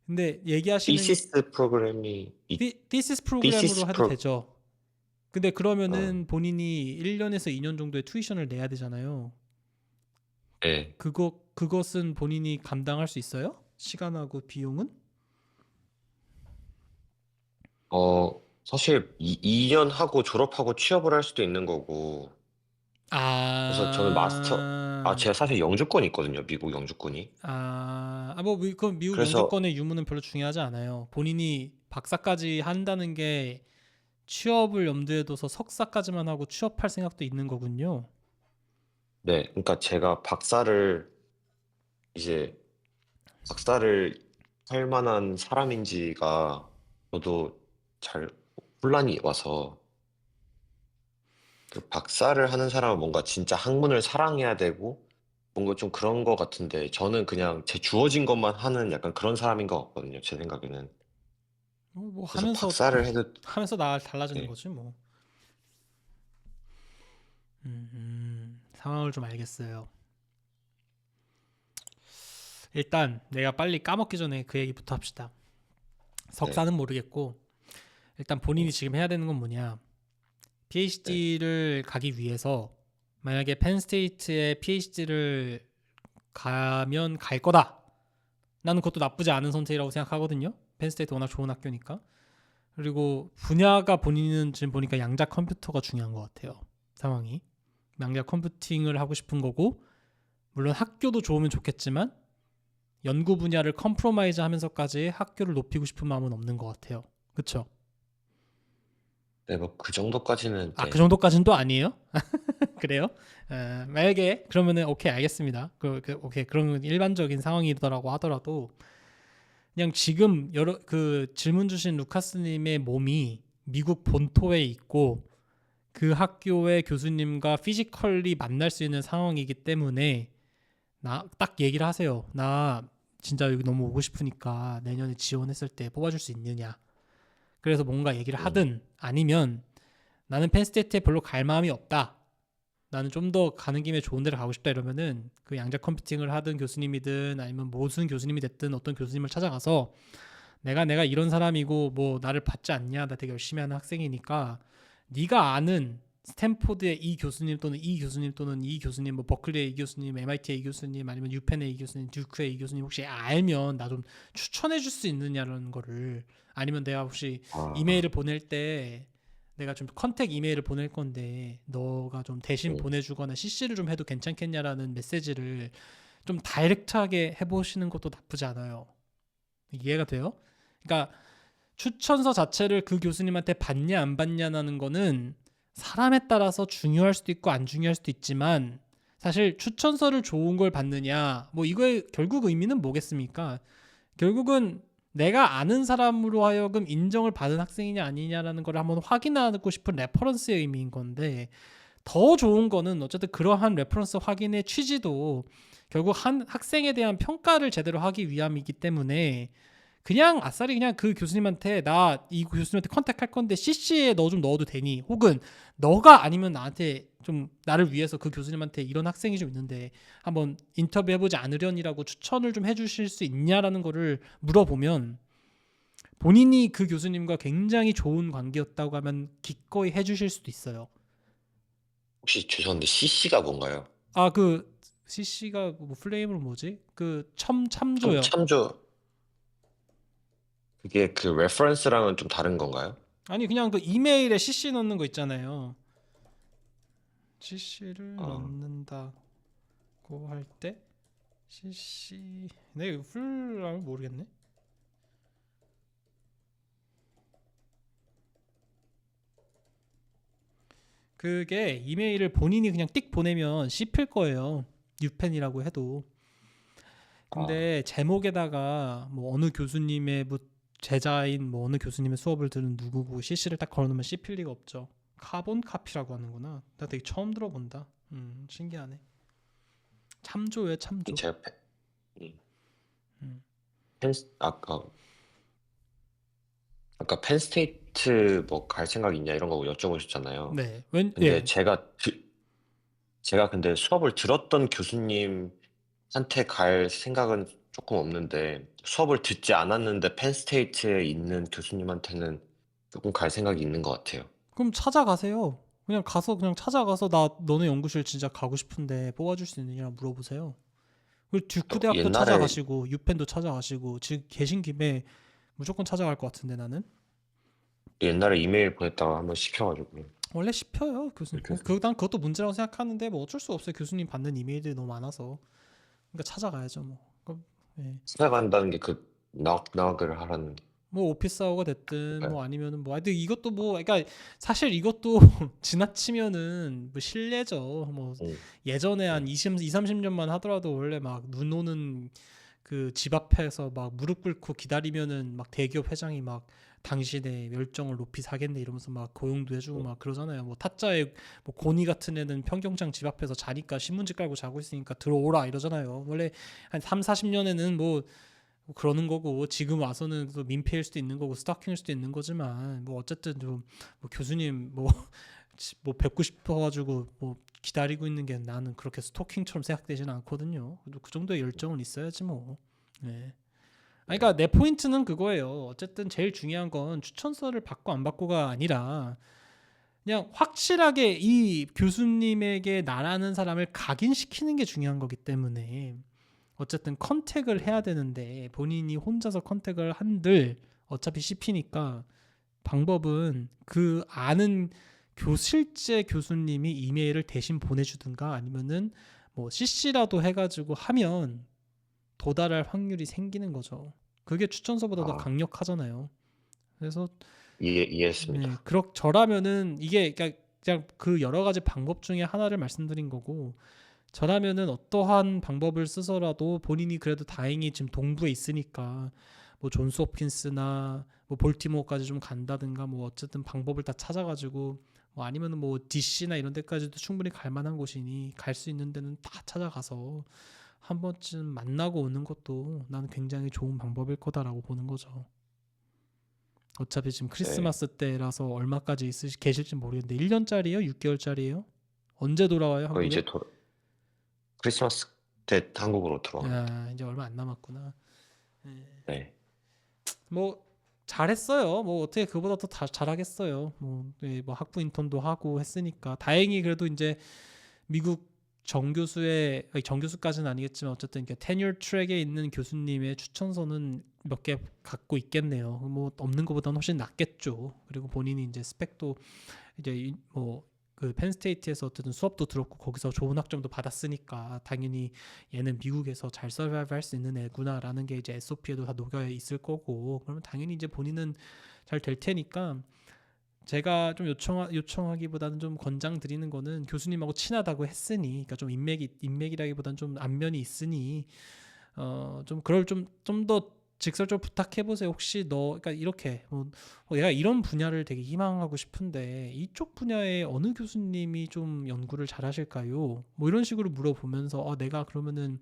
근데 얘기하시는 thesis 프로그램이, thesis 프로그램으로 thesis 해도 프로, 되죠. 근데 어, 그러면은 본인이 1년에서 2년 정도의 투이션을 내야 되잖아요. 네. 그것은 본인이 감당할 수 있어요? 시간하고 비용은? 사실 2년 하고 졸업하고 취업을 할 수도 있는 거고, 그래서 저는 아, 제가 사실 영주권이 있거든요. 미국 영주권이. 그 미국 그래서, 영주권의 유무는 별로 중요하지 않아요. 본인이 박사까지 한다는 게 취업을 염두에 둬서 석사까지만 하고 취업할 생각도 있는 거군요. 네. 그러니까 제가 이제 박사를 할 만한 사람인지가 저도 잘 혼란이 와서 박사를 하는 사람은 뭔가 진짜 학문을 사랑해야 되고 뭔가 좀 그런 거 같은데 저는 그냥 제 주어진 것만 하는 약간 그런 사람인 것 같거든요. 제 생각에는. 뭐 그래서 하면서 박사를 해도 나 달라지는 네. 거지 뭐. 상황을 좀 알겠어요. 일단 내가 빨리 까먹기 전에 그 얘기부터 합시다. 네. 석사는 모르겠고 일단 본인이 네. 지금 해야 되는 건 뭐냐? 네. PhD를 가기 위해서 만약에 펜스테이트에 PhD를 가면 갈 거다. 나는 그것도 나쁘지 않은 선택이라고 생각하거든요. 펜스테이트 워낙 좋은 학교니까. 그리고 분야가 본인은 지금 보니까 양자 컴퓨터가 중요한 것 같아요. 상황이. 양자 컴퓨팅을 하고 싶은 거고 물론 학교도 좋으면 좋겠지만 연구 분야를 컴프로마이즈 하면서까지 학교를 높이고 싶은 마음은 없는 것 같아요. 그쵸? 네, 뭐 그 정도까지는 그 네. 정도까지는 또 아니에요? 그래요? 만약에 그러면은 오케이 알겠습니다. 오케이 그러면 일반적인 상황이더라고 하더라도 그냥 지금 여러 그 질문 주신 루카스님의 몸이 미국 본토에 있고 그 학교의 교수님과 피지컬리 만날 수 있는 상황이기 때문에 나 딱 얘기를 하세요. 나 진짜 여기 너무 오고 싶으니까 내년에 지원했을 때 뽑아줄 수 있느냐. 그래서 뭔가 얘기를 음, 하든 아니면 나는 펜스테이트에 별로 갈 마음이 없다. 나는 좀 더 가는 김에 좋은 데를 가고 싶다 이러면은 그 양자 컴퓨팅을 하든 교수님이든 아니면 무슨 교수님이 됐든 어떤 교수님을 찾아가서 내가 이런 사람이고 뭐 나를 받지 않냐 나 되게 열심히 하는 학생이니까 네가 아는 스탠포드의 이 교수님 또는 이 교수님 또는 이 교수님, 뭐 버클리의 이 교수님, MIT의 이 교수님, 아니면 유펜의 이 교수님, 듀크의 이 교수님 혹시 알면 나 좀 추천해 줄 수 있느냐라는 거를, 아니면 내가 혹시 아, 이메일을 보낼 때 내가 좀 컨택 이메일을 보낼 건데 너가 좀 대신 음, 보내주거나 CC를 좀 해도 괜찮겠냐라는 메시지를 좀 다이렉트하게 해보시는 것도 나쁘지 않아요. 이해가 돼요? 그러니까 추천서 자체를 그 교수님한테 받냐 안 받냐라는 거는 사람에 따라서 중요할 수도 있고 안 중요할 수도 있지만, 사실 추천서를 좋은 걸 받느냐 뭐 이거의 결국 의미는 뭐겠습니까? 결국은 내가 아는 사람으로 하여금 인정을 받은 학생이냐 아니냐라는 걸 한번 확인하고 싶은 레퍼런스의 의미인 건데, 더 좋은 거는 어쨌든 그러한 레퍼런스 확인의 취지도 결국 한 학생에 대한 평가를 제대로 하기 위함이기 때문에, 그냥 아싸리 그냥 그 교수님한테 나 이 교수님한테 컨택할 건데 CC에 너 좀 넣어도 되니, 혹은 너가 아니면 나한테 좀 나를 위해서 그 교수님한테 이런 학생이 좀 있는데 한번 인터뷰해보지 않으련이라고 추천을 좀 해주실 수 있냐라는 거를 물어보면, 본인이 그 교수님과 굉장히 좋은 관계였다고 하면 기꺼이 해주실 수도 있어요. 혹시 죄송한데 CC가 뭔가요? 아, 그 CC가 뭐 플레임으로 뭐지? 그 참조요. 참조, 그게 그 레퍼런스랑은 좀 다른 건가요? 아니 그냥 그 이메일에 CC 넣는 거 있잖아요. CC를 아, 넣는다고 할 때 CC, 내가 풀을 모르겠네. 그게 이메일을 본인이 그냥 띡 보내면 씹힐 거예요. 뉴펜이라고 해도. 아, 근데 제목에다가 뭐 어느 교수님의 뭐 제자인 뭐 어느 교수님의 수업을 들은 누구고 CC를 딱 걸어놓으면 씹힐 리가 없죠. 카본 카피라고 하는구나. 나 되게 처음 들어본다. 신기하네. 참조예요, 참조. 제가 음, 음. 펜, 아까 펜스테이트 뭐 갈 생각 있냐 이런 거 여쭤보셨잖아요. 네, 근데 예. 제가 근데 수업을 들었던 교수님한테 갈 생각은 조금 없는데, 수업을 듣지 않았는데 펜스테이트에 있는 교수님한테는 조금 갈 생각이 있는 것 같아요. 그럼 찾아가세요. 그냥 가서 그냥 찾아가서 나 너네 연구실 진짜 가고 싶은데 뽑아줄 수 있느냐 물어보세요. 그리고 듀크 대학도 옛날에 찾아가시고 유펜도 찾아가시고 지금 계신 김에 무조건 찾아갈 것 같은데 나는. 옛날에 이메일 보냈다가 한번 시켜가지고 원래 씹혀요 교수님. 이렇게 난 그것도 문제라고 생각하는데 뭐 어쩔 수 없어요. 교수님 받는 이메일들이 너무 많아서. 그러니까 찾아가야죠 뭐. 예. 찾아간다는 게 그 낙낙을 하라는 뭐 오피스 아워가 됐든 건가요? 뭐 아니면은 뭐 하여튼 이것도 뭐 그러니까 사실 이것도 지나치면은 뭐 실례죠. 뭐 음, 예전에 한 음. 20, 30년만 하더라도 원래 막 눈 오는 그 집 앞에서 막 무릎 꿇고 기다리면은 막 대기업 회장이 막 당신의 열정을 높이 사겠네 이러면서 막 고용도 해주고 막 그러잖아요. 뭐 타짜의 뭐 고니 같은 애는 평경장 집 앞에서 자니까 신문지 깔고 자고 있으니까 들어오라 이러잖아요. 원래 한 3, 40년에는 뭐 그러는 거고, 지금 와서는 또 민폐일 수도 있는 거고 스토킹일 수도 있는 거지만 뭐 어쨌든 좀 뭐 교수님 뭐 뵙고 싶어가지고 뭐 기다리고 있는 게 나는 그렇게 스토킹처럼 생각되지는 않거든요. 그래도 그 정도의 열정은 있어야지 뭐. 네. 아니, 네. 그러니까 내 포인트는 그거예요. 어쨌든 제일 중요한 건 추천서를 받고 안 받고가 아니라 그냥 확실하게 이 교수님에게 나라는 사람을 각인시키는 게 중요한 거기 때문에, 어쨌든 컨택을 해야 되는데 본인이 혼자서 컨택을 한들 어차피 씹히니까, 방법은 그 아는 실제 교수님이 이메일을 대신 보내주든가 아니면은 뭐 CC라도 해가지고 하면 도달할 확률이 생기는 거죠. 그게 추천서보다 더 아, 강력하잖아요. 그래서 네, 이해했습니다. 저라면은 이게 그냥 그 여러 가지 방법 중에 하나를 말씀드린 거고, 저라면은 어떠한 방법을 쓰서라도 본인이 그래도 다행히 지금 동부에 있으니까 뭐 존스 홉킨스나 뭐 볼티모어까지 좀 간다든가 뭐 어쨌든 방법을 다 찾아가지고, 뭐 아니면은 뭐 DC나 이런 데까지도 충분히 갈 만한 곳이니 갈 수 있는 데는 다 찾아가서 한 번쯤 만나고 오는 것도 나는 굉장히 좋은 방법일 거다라고 보는 거죠. 어차피 지금 네. 크리스마스 때라서 얼마까지 계실지 모르겠는데 1년짜리예요? 6개월짜리예요? 언제 돌아와요, 그 한국에? 이제 크리스마스 때 한국으로 돌아갑니다. 야, 이제 얼마 안 남았구나. 예. 네. 뭐 잘했어요. 뭐 어떻게 그보다 더 잘하겠어요. 뭐, 네, 뭐 학부 인턴도 하고 했으니까 다행히 그래도 이제 미국 정교수의 아니, 정교수까지는 아니겠지만 어쨌든 이렇게 테뉴어 트랙에 있는 교수님의 추천서는 몇 개 갖고 있겠네요. 뭐 없는 것보다는 훨씬 낫겠죠. 그리고 본인이 이제 스펙도 이제 뭐그 펜스테이트에서 어쨌든 수업도 들었고 거기서 좋은 학점도 받았으니까 당연히 얘는 미국에서 잘 서바이브 할 수 있는 애구나라는 게 이제 SOP에도 다 녹여 있을 거고 그러면 당연히 이제 본인은 잘 될 테니까 제가 좀 요청하기보다는 좀 권장드리는 거는 교수님하고 친하다고 했으니 그러니까 좀 인맥이라기보다는 좀 안면이 있으니 좀 그걸 좀 더 직설적으로 부탁해 보세요. 혹시 너 그러니까 이렇게 내가 이런 분야를 되게 희망하고 싶은데 이쪽 분야에 어느 교수님이 좀 연구를 잘 하실까요? 뭐 이런 식으로 물어보면서 내가 그러면은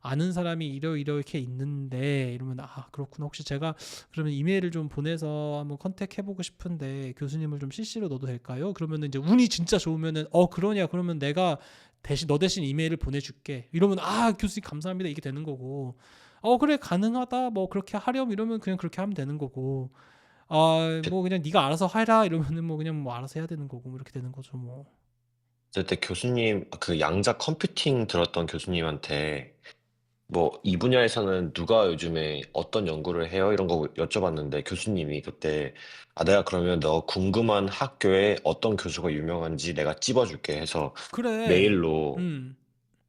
아는 사람이 이렇게 있는데 이러면 그렇구나. 혹시 제가 그러면 이메일을 좀 보내서 한번 컨택해 보고 싶은데 교수님을 좀 CC로 넣어도 될까요? 그러면은 이제 운이 진짜 좋으면은 그러냐. 그러면 내가 너 대신 이메일을 보내줄게. 이러면 교수님 감사합니다. 이게 되는 거고. 그래 가능하다. 뭐 그렇게 하렴 이러면 그냥 그렇게 하면 되는 거고. 뭐 그냥 네가 알아서 해라 이러면은 뭐 그냥 뭐 알아서 해야 되는 거고 뭐 이렇게 되는 거죠 뭐. 그때 교수님, 그 양자 컴퓨팅 들었던 교수님한테 뭐 이 분야에서는 누가 요즘에 어떤 연구를 해요? 이런 거 여쭤봤는데 교수님이 그때 내가 그러면 너 궁금한 학교에 어떤 교수가 유명한지 내가 찝어줄게 해서 그래. 메일로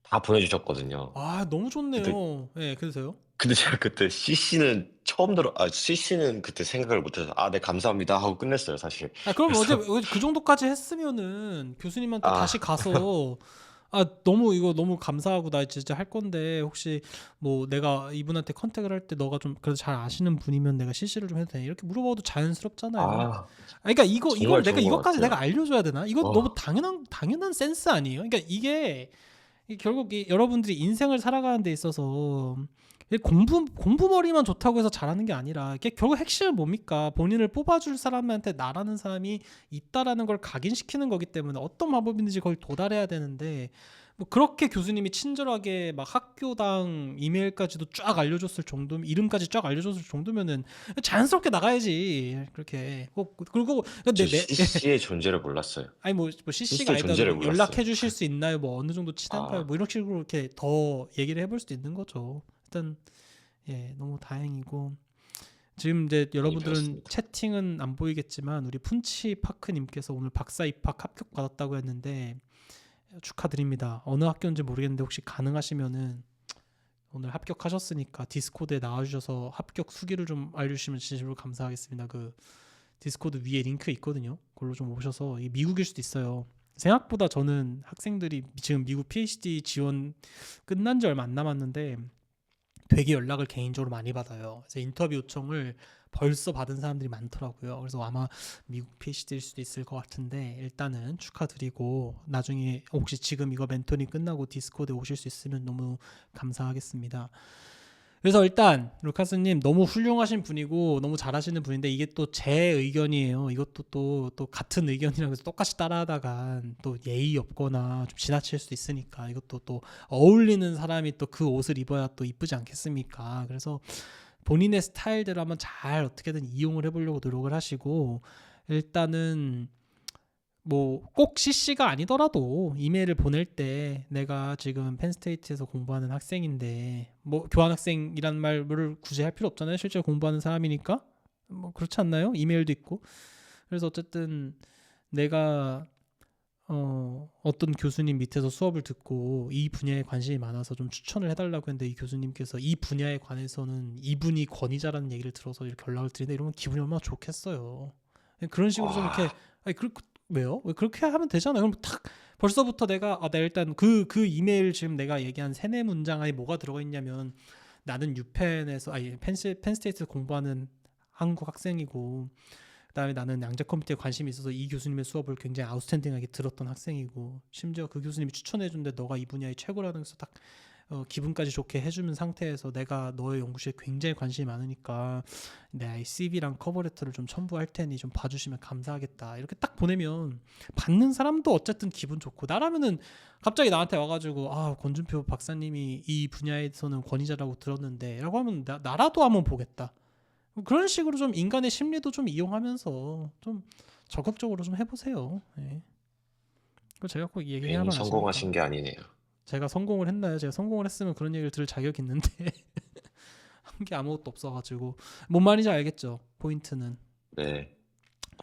다 보내주셨거든요. 너무 근데 좋네요. 예, 그래서요. 제가 그때 CC는 그때 생각을 못해서 네 감사합니다 하고 끝냈어요 사실. 그럼 어제 그래서 그 정도까지 했으면은 교수님한테 다시 아 가서 너무 이거 너무 감사하고 나 진짜 할 건데 혹시 뭐 내가 이분한테 컨택을 할 때 너가 좀 그래도 잘 아시는 분이면 내가 CC를 좀 해도 되냐 이렇게 물어봐도 자연스럽잖아요. 아, 그러니까 정말 이걸 내가 좋은 것 이것까지 내가 같아요. 알려줘야 되나? 이거 너무 어, 당연한 센스 아니에요? 그러니까 이게 결국 여러분들이 인생을 살아가는 데 있어서 공부머리만 좋다고 해서 잘하는 게 아니라 이게 결국 핵심은 뭡니까? 본인을 뽑아줄 사람한테 나라는 사람이 있다라는 걸 각인시키는 거기 때문에 어떤 방법이든지 거기 도달해야 되는데 뭐 그렇게 교수님이 친절하게 막 학교당 이메일까지도 쫙 알려줬을 정도면 이름까지 쫙 알려줬을 정도면은 자연스럽게 나가야지 그렇게 그리고 저 근데 CC의 존재를 몰랐어요. 아니 뭐 CC가 CC의 아니더라도 존재를 뭐 몰랐어요. 연락해 주실 수 있나요? 뭐 어느 정도 친한가요? 아, 뭐 이런 식으로 이렇게 더 얘기를 해볼 수도 있는 거죠. 일단 너무 다행이고 지금 이제 많이 여러분들은 배웠습니다. 채팅은 안 보이겠지만 우리 푼치 파크님께서 오늘 박사 입학 합격 받았다고 했는데 축하드립니다. 어느 학교인지 모르겠는데 혹시 가능하시면은 오늘 합격하셨으니까 디스코드에 나와주셔서 합격 수기를 좀 알려주시면 진심으로 감사하겠습니다. 그 디스코드 위에 링크 있거든요. 그걸로 좀 오셔서 이 미국일 수도 있어요. 생각보다 저는 학생들이 지금 미국 PhD 지원 끝난 지 얼마 안 남았는데 되게 연락을 개인적으로 많이 받아요. 그래서 인터뷰 요청을 벌써 받은 사람들이 많더라고요. 그래서 아마 미국 PhD일 수도 있을 것 같은데 일단은 축하드리고 나중에 혹시 지금 이거 멘토링 끝나고 디스코드에 오실 수 있으면 너무 감사하겠습니다. 그래서 일단 루카스님 너무 훌륭하신 분이고 너무 잘하시는 분인데 이게 또 제 의견이에요. 이것도 또 같은 의견이라고 해서 똑같이 따라하다가 또 예의 없거나 좀 지나칠 수도 있으니까 이것도 또 어울리는 사람이 또 그 옷을 입어야 또 이쁘지 않겠습니까? 그래서 본인의 스타일대로 한번 잘 어떻게든 이용을 해보려고 노력을 하시고 일단은 뭐 꼭 CC가 아니더라도 이메일을 보낼 때 내가 지금 펜스테이트에서 공부하는 학생인데 뭐 교환학생이란 말을 굳이 할 필요 없잖아요. 실제로 공부하는 사람이니까 뭐 그렇지 않나요? 이메일도 있고 그래서 어쨌든 내가 어떤 교수님 밑에서 수업을 듣고 이 분야에 관심이 많아서 좀 추천을 해달라고 했는데 이 교수님께서 이 분야에 관해서는 이분이 권위자라는 얘기를 들어서 이렇게 연락을 드리는데 이러면 기분이 얼마나 좋겠어요. 그런 식으로 좀 이렇게 와, 왜요? 왜 그렇게 하면 되잖아요. 그럼 탁 벌써부터 내가 내가 일단 그 이메일 지금 내가 얘기한 세네 문장 안에 뭐가 들어가 있냐면 나는 유펜에서 펜스테이트 공부하는 한국 학생이고 그다음에 나는 양자 컴퓨터에 관심이 있어서 이 교수님의 수업을 굉장히 아웃스탠딩하게 들었던 학생이고 심지어 그 교수님이 추천해 준데 너가 이 분야의 최고라는 것을 딱 기분까지 좋게 해주는 상태에서 내가 너의 연구실에 굉장히 관심이 많으니까 내 CV랑 커버레터를 좀 첨부할 테니 좀 봐주시면 감사하겠다 이렇게 딱 보내면 받는 사람도 어쨌든 기분 좋고 나라면은 갑자기 나한테 와가지고 권준표 박사님이 이 분야에서는 권위자라고 들었는데 라고 하면 나라도 한번 보겠다 그런 식으로 좀 인간의 심리도 좀 이용하면서 좀 적극적으로 좀 해보세요. 예. 그거 제가 꼭 괜히 얘기해야만 하십니까? 성공하신 게 아니네요. 제가 성공을 했나요? 제가 성공을 했으면 그런 얘기를 들을 자격이 있는데 한 게 아무것도 없어가지고. 뭔 말인지 알겠죠? 포인트는. 네,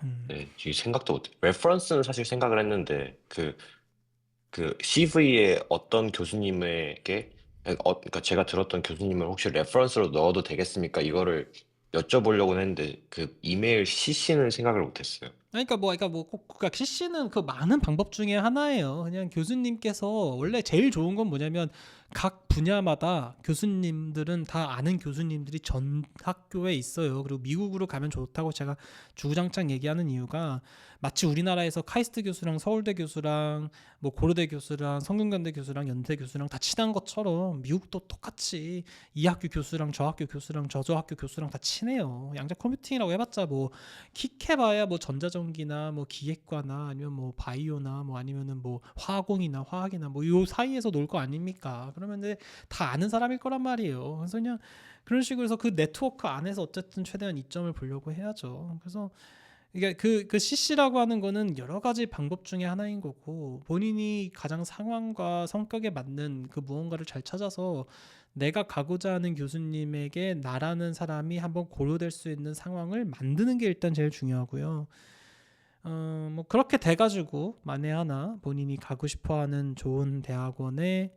음, 네, 이 생각도 못. 레퍼런스는 사실 생각을 했는데 그 CV에 어떤 교수님에게 그러니까 제가 들었던 교수님을 혹시 레퍼런스로 넣어도 되겠습니까? 이거를 여쭤보려고 했는데 그 이메일 CC는 생각을 못했어요. 그러니까 뭐 꼭, 그러니까 CC는 그 많은 방법 중에 하나예요. 그냥 교수님께서 원래 제일 좋은 건 뭐냐면 각 분야마다 교수님들은 다 아는 교수님들이 전 학교에 있어요. 그리고 미국으로 가면 좋다고 제가 주구장창 얘기하는 이유가 마치 우리나라에서 카이스트 교수랑 서울대 교수랑 뭐 고려대 교수랑 성균관대 교수랑 연대 교수랑 다 친한 것처럼 미국도 똑같이 이 학교 교수랑 저 학교 교수랑 저 학교 교수랑 다 친해요. 양자 컴퓨팅이라고 해봤자 뭐 킥해봐야 뭐 전자전기나 뭐 기계과나 아니면 뭐 바이오나 뭐 아니면은 뭐 화공이나 화학이나 뭐 요 사이에서 놀 거 아닙니까? 그러면 다 아는 사람일 거란 말이에요. 그래서 그냥 그런 식으로 해서 그 네트워크 안에서 어쨌든 최대한 이점을 보려고 해야죠. 그래서 이게 그 CC라고 하는 거는 여러 가지 방법 중에 하나인 거고 본인이 가장 상황과 성격에 맞는 그 무언가를 잘 찾아서 내가 가고자 하는 교수님에게 나라는 사람이 한번 고려될 수 있는 상황을 만드는 게 일단 제일 중요하고요. 뭐 그렇게 돼가지고 만에 하나 본인이 가고 싶어하는 좋은 대학원에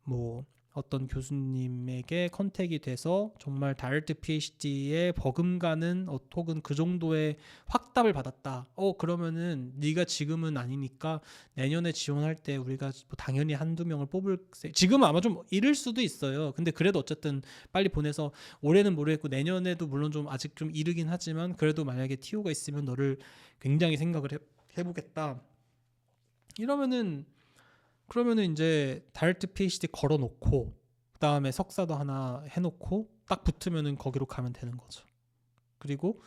뭐 어떤 교수님에게 컨택이 돼서 정말 다이어트 PhD에 버금가는 혹은 그 정도의 확답을 받았다. 그러면은 네가 지금은 아니니까 내년에 지원할 때 우리가 뭐 당연히 한두 명을 뽑을 지금은 아마 좀 이를 수도 있어요. 근데 그래도 어쨌든 빨리 보내서 올해는 모르겠고 내년에도 물론 좀 아직 좀 이르긴 하지만 그래도 만약에 TO가 있으면 너를 굉장히 생각을 해보겠다. 이러면은 그러면은 이제 다이어트 PhD 걸어놓고 그다음에 석사도 하나 해놓고 딱 붙으면은 거기로 가면 되는 거죠. 그리고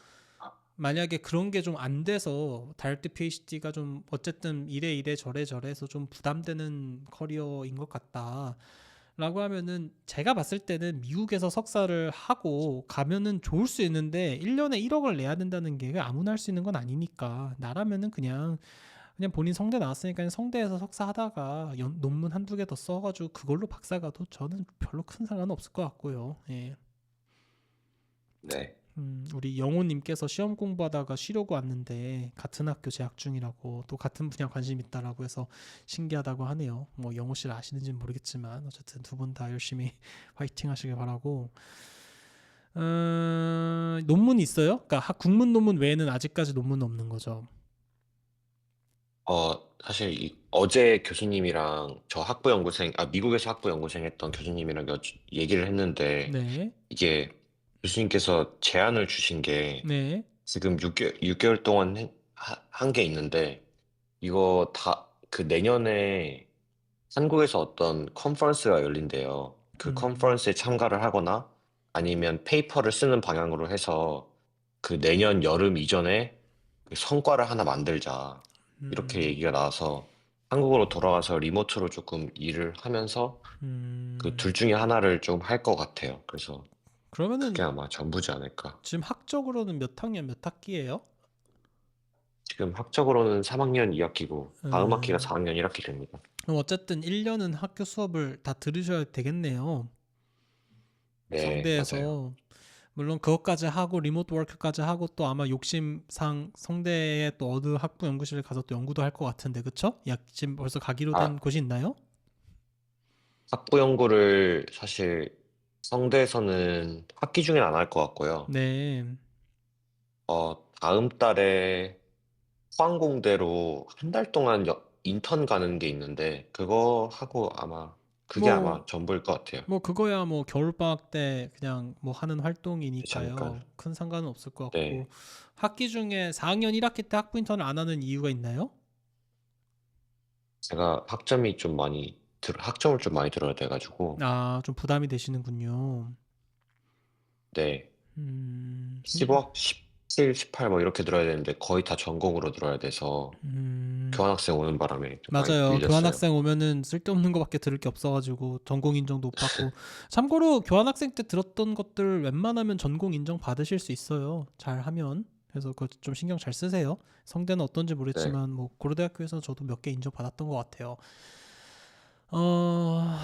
만약에 그런 게 좀 안 돼서 다이어트 PhD가 좀 어쨌든 이래 저래 저래서 좀 부담되는 커리어인 것 같다. 라고 하면은 제가 봤을 때는 미국에서 석사를 하고 가면은 좋을 수 있는데 1년에 1억을 내야 된다는 게 아무나 할 수 있는 건 아니니까 나라면은 그냥 본인 성대 나왔으니까 성대에서 석사 하다가 논문 한두 개 더 써가지고 그걸로 박사 가도 저는 별로 큰 상관은 없을 것 같고요. 예. 네, 우리 영호님께서 시험 공부하다가 쉬려고 왔는데 같은 학교 재학 중이라고 또 같은 분야 관심 있다라고 해서 신기하다고 하네요. 뭐 영호 씨를 아시는지는 모르겠지만 어쨌든 두 분 다 열심히 화이팅 하시길 바라고. 논문 있어요? 그러니까 국문 논문 외에는 아직까지 논문 없는 거죠. 사실 어제 교수님이랑 미국에서 학부 연구생 했던 교수님이랑 얘기를 했는데 네, 이게 교수님께서 제안을 주신 게 네, 지금 6개월 동안 한 게 있는데 이거 다 그 내년에 한국에서 어떤 컨퍼런스가 열린대요. 그 음, 컨퍼런스에 참가를 하거나 아니면 페이퍼를 쓰는 방향으로 해서 그 내년 여름 이전에 그 성과를 하나 만들자. 이렇게 음, 얘기가 나와서 한국으로 돌아가서 리모트로 조금 일을 하면서 그 음. 둘 중에 하나를 좀 할 것 같아요. 그래서 그게 그러면은 아마 전부지 않을까. 지금 학적으로는 몇 학년 몇 학기예요? 지금 학적으로는 3학년 2학기고 다음 학기가 음, 4학년 1학기 됩니다. 그럼 어쨌든 1년은 학교 수업을 다 들으셔야 되겠네요. 네, 맞아요. 성대에서 물론 그것까지 하고 리모트 워크까지 하고 또 아마 욕심상 성대에 또 어느 학부 연구실에 가서 또 연구도 할 것 같은데 그쵸? 지금 벌써 가기로 된 아, 곳이 있나요? 학부 연구를 사실 성대에서는 학기 중엔 안 할 것 같고요. 네. 다음 달에 포항공대로 한 달 동안 인턴 가는 게 있는데 그거 하고 그게 아마 뭐, 전부일 것 같아요. 뭐 그거야 뭐 겨울방학 때 그냥 뭐 하는 그렇지 않을까? 활동이니까요. 큰 상관은 없을 것 같고 네. 학기 중에 4학년 1학기 때 학부 인턴을 안 하는 이유가 있나요? 제가 학점을 좀 많이 들어야 돼가지고, 아, 좀 부담이 되시는군요. 네. 음, 15학, 17, 18 뭐 이렇게 들어야 되는데 거의 다 전공으로 들어야 돼서 교환학생 오는 바람에 좀 많이 맞아요. 밀렸어요. 교환학생 오면은 쓸데없는 거밖에 들을 게 없어가지고 전공 인정도 못 받고. 참고로 교환학생 때 들었던 것들 웬만하면 전공 인정 받으실 수 있어요. 잘 하면. 그래서 그거 좀 신경 잘 쓰세요. 성대는 어떤지 네, 모르겠지만 뭐 고려대학교에서 저도 몇 개 인정 받았던 것 같아요. 어...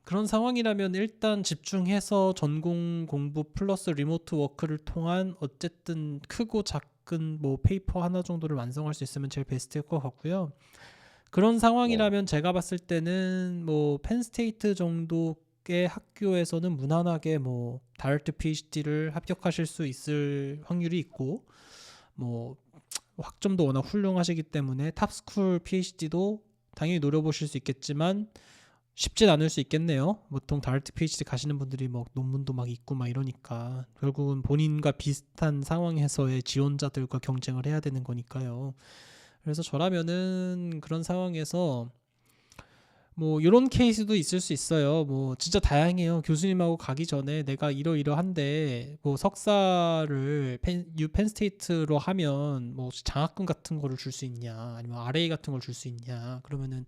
그런 상황이라면 일단 집중해서 전공 공부 플러스 리모트 워크를 통한 어쨌든 크고 작은 뭐 페이퍼 하나 정도를 완성할 수 있으면 제일 베스트일 것 같고요. 그런 네, 상황이라면 제가 봤을 때는 뭐 펜스테이트 정도의 학교에서는 무난하게 뭐 다이렉트 PhD를 합격하실 수 있을 확률이 있고, 뭐 학점도 워낙 훌륭하시기 때문에 탑스쿨 PhD도 당연히 노려보실 수 있겠지만 쉽진 않을 수 있겠네요. 보통 다이렉트 PhD 가시는 분들이 뭐 논문도 막 있고 막 이러니까 결국은 본인과 비슷한 상황에서의 지원자들과 경쟁을 해야 되는 거니까요. 그래서 저라면은 그런 상황에서 뭐 이런 케이스도 있을 수 있어요. 뭐 진짜 다양해요. 교수님하고 가기 전에 내가 이러이러한데 뭐 석사를 펜스테이트로 하면 뭐 장학금 같은 거를 줄 수 있냐, 아니면 RA 같은 걸 줄 수 있냐. 그러면은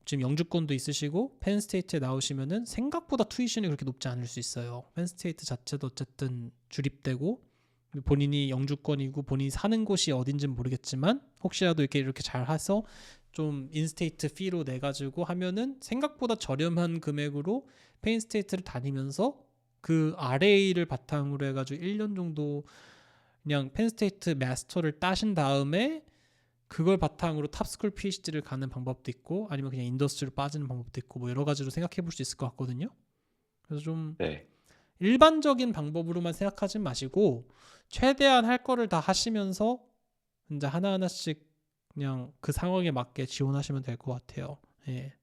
지금 영주권도 있으시고 펜스테이트에 나오시면은 생각보다 투이션이 그렇게 높지 않을 수 있어요. 펜스테이트 자체도 어쨌든 주립되고 본인이 영주권이고 본인이 사는 곳이 어딘지는 모르겠지만 혹시라도 이렇게 잘 해서 좀 인스테이트 피로 내 가지고 하면은 생각보다 저렴한 금액으로 페인스테이트를 다니면서 그 RA를 바탕으로 해가지고 1년 정도 그냥 펜스테이트 마스터를 따신 다음에 그걸 바탕으로 탑스쿨 PhD를 가는 방법도 있고 아니면 그냥 인더스트리로 빠지는 방법도 있고 뭐 여러 가지로 생각해 볼 수 있을 것 같거든요. 그래서 좀 네. 일반적인 방법으로만 생각하지 마시고 최대한 할 거를 다 하시면서 이제 하나하나씩 그냥 그 상황에 맞게 지원하시면 될 것 같아요. 예.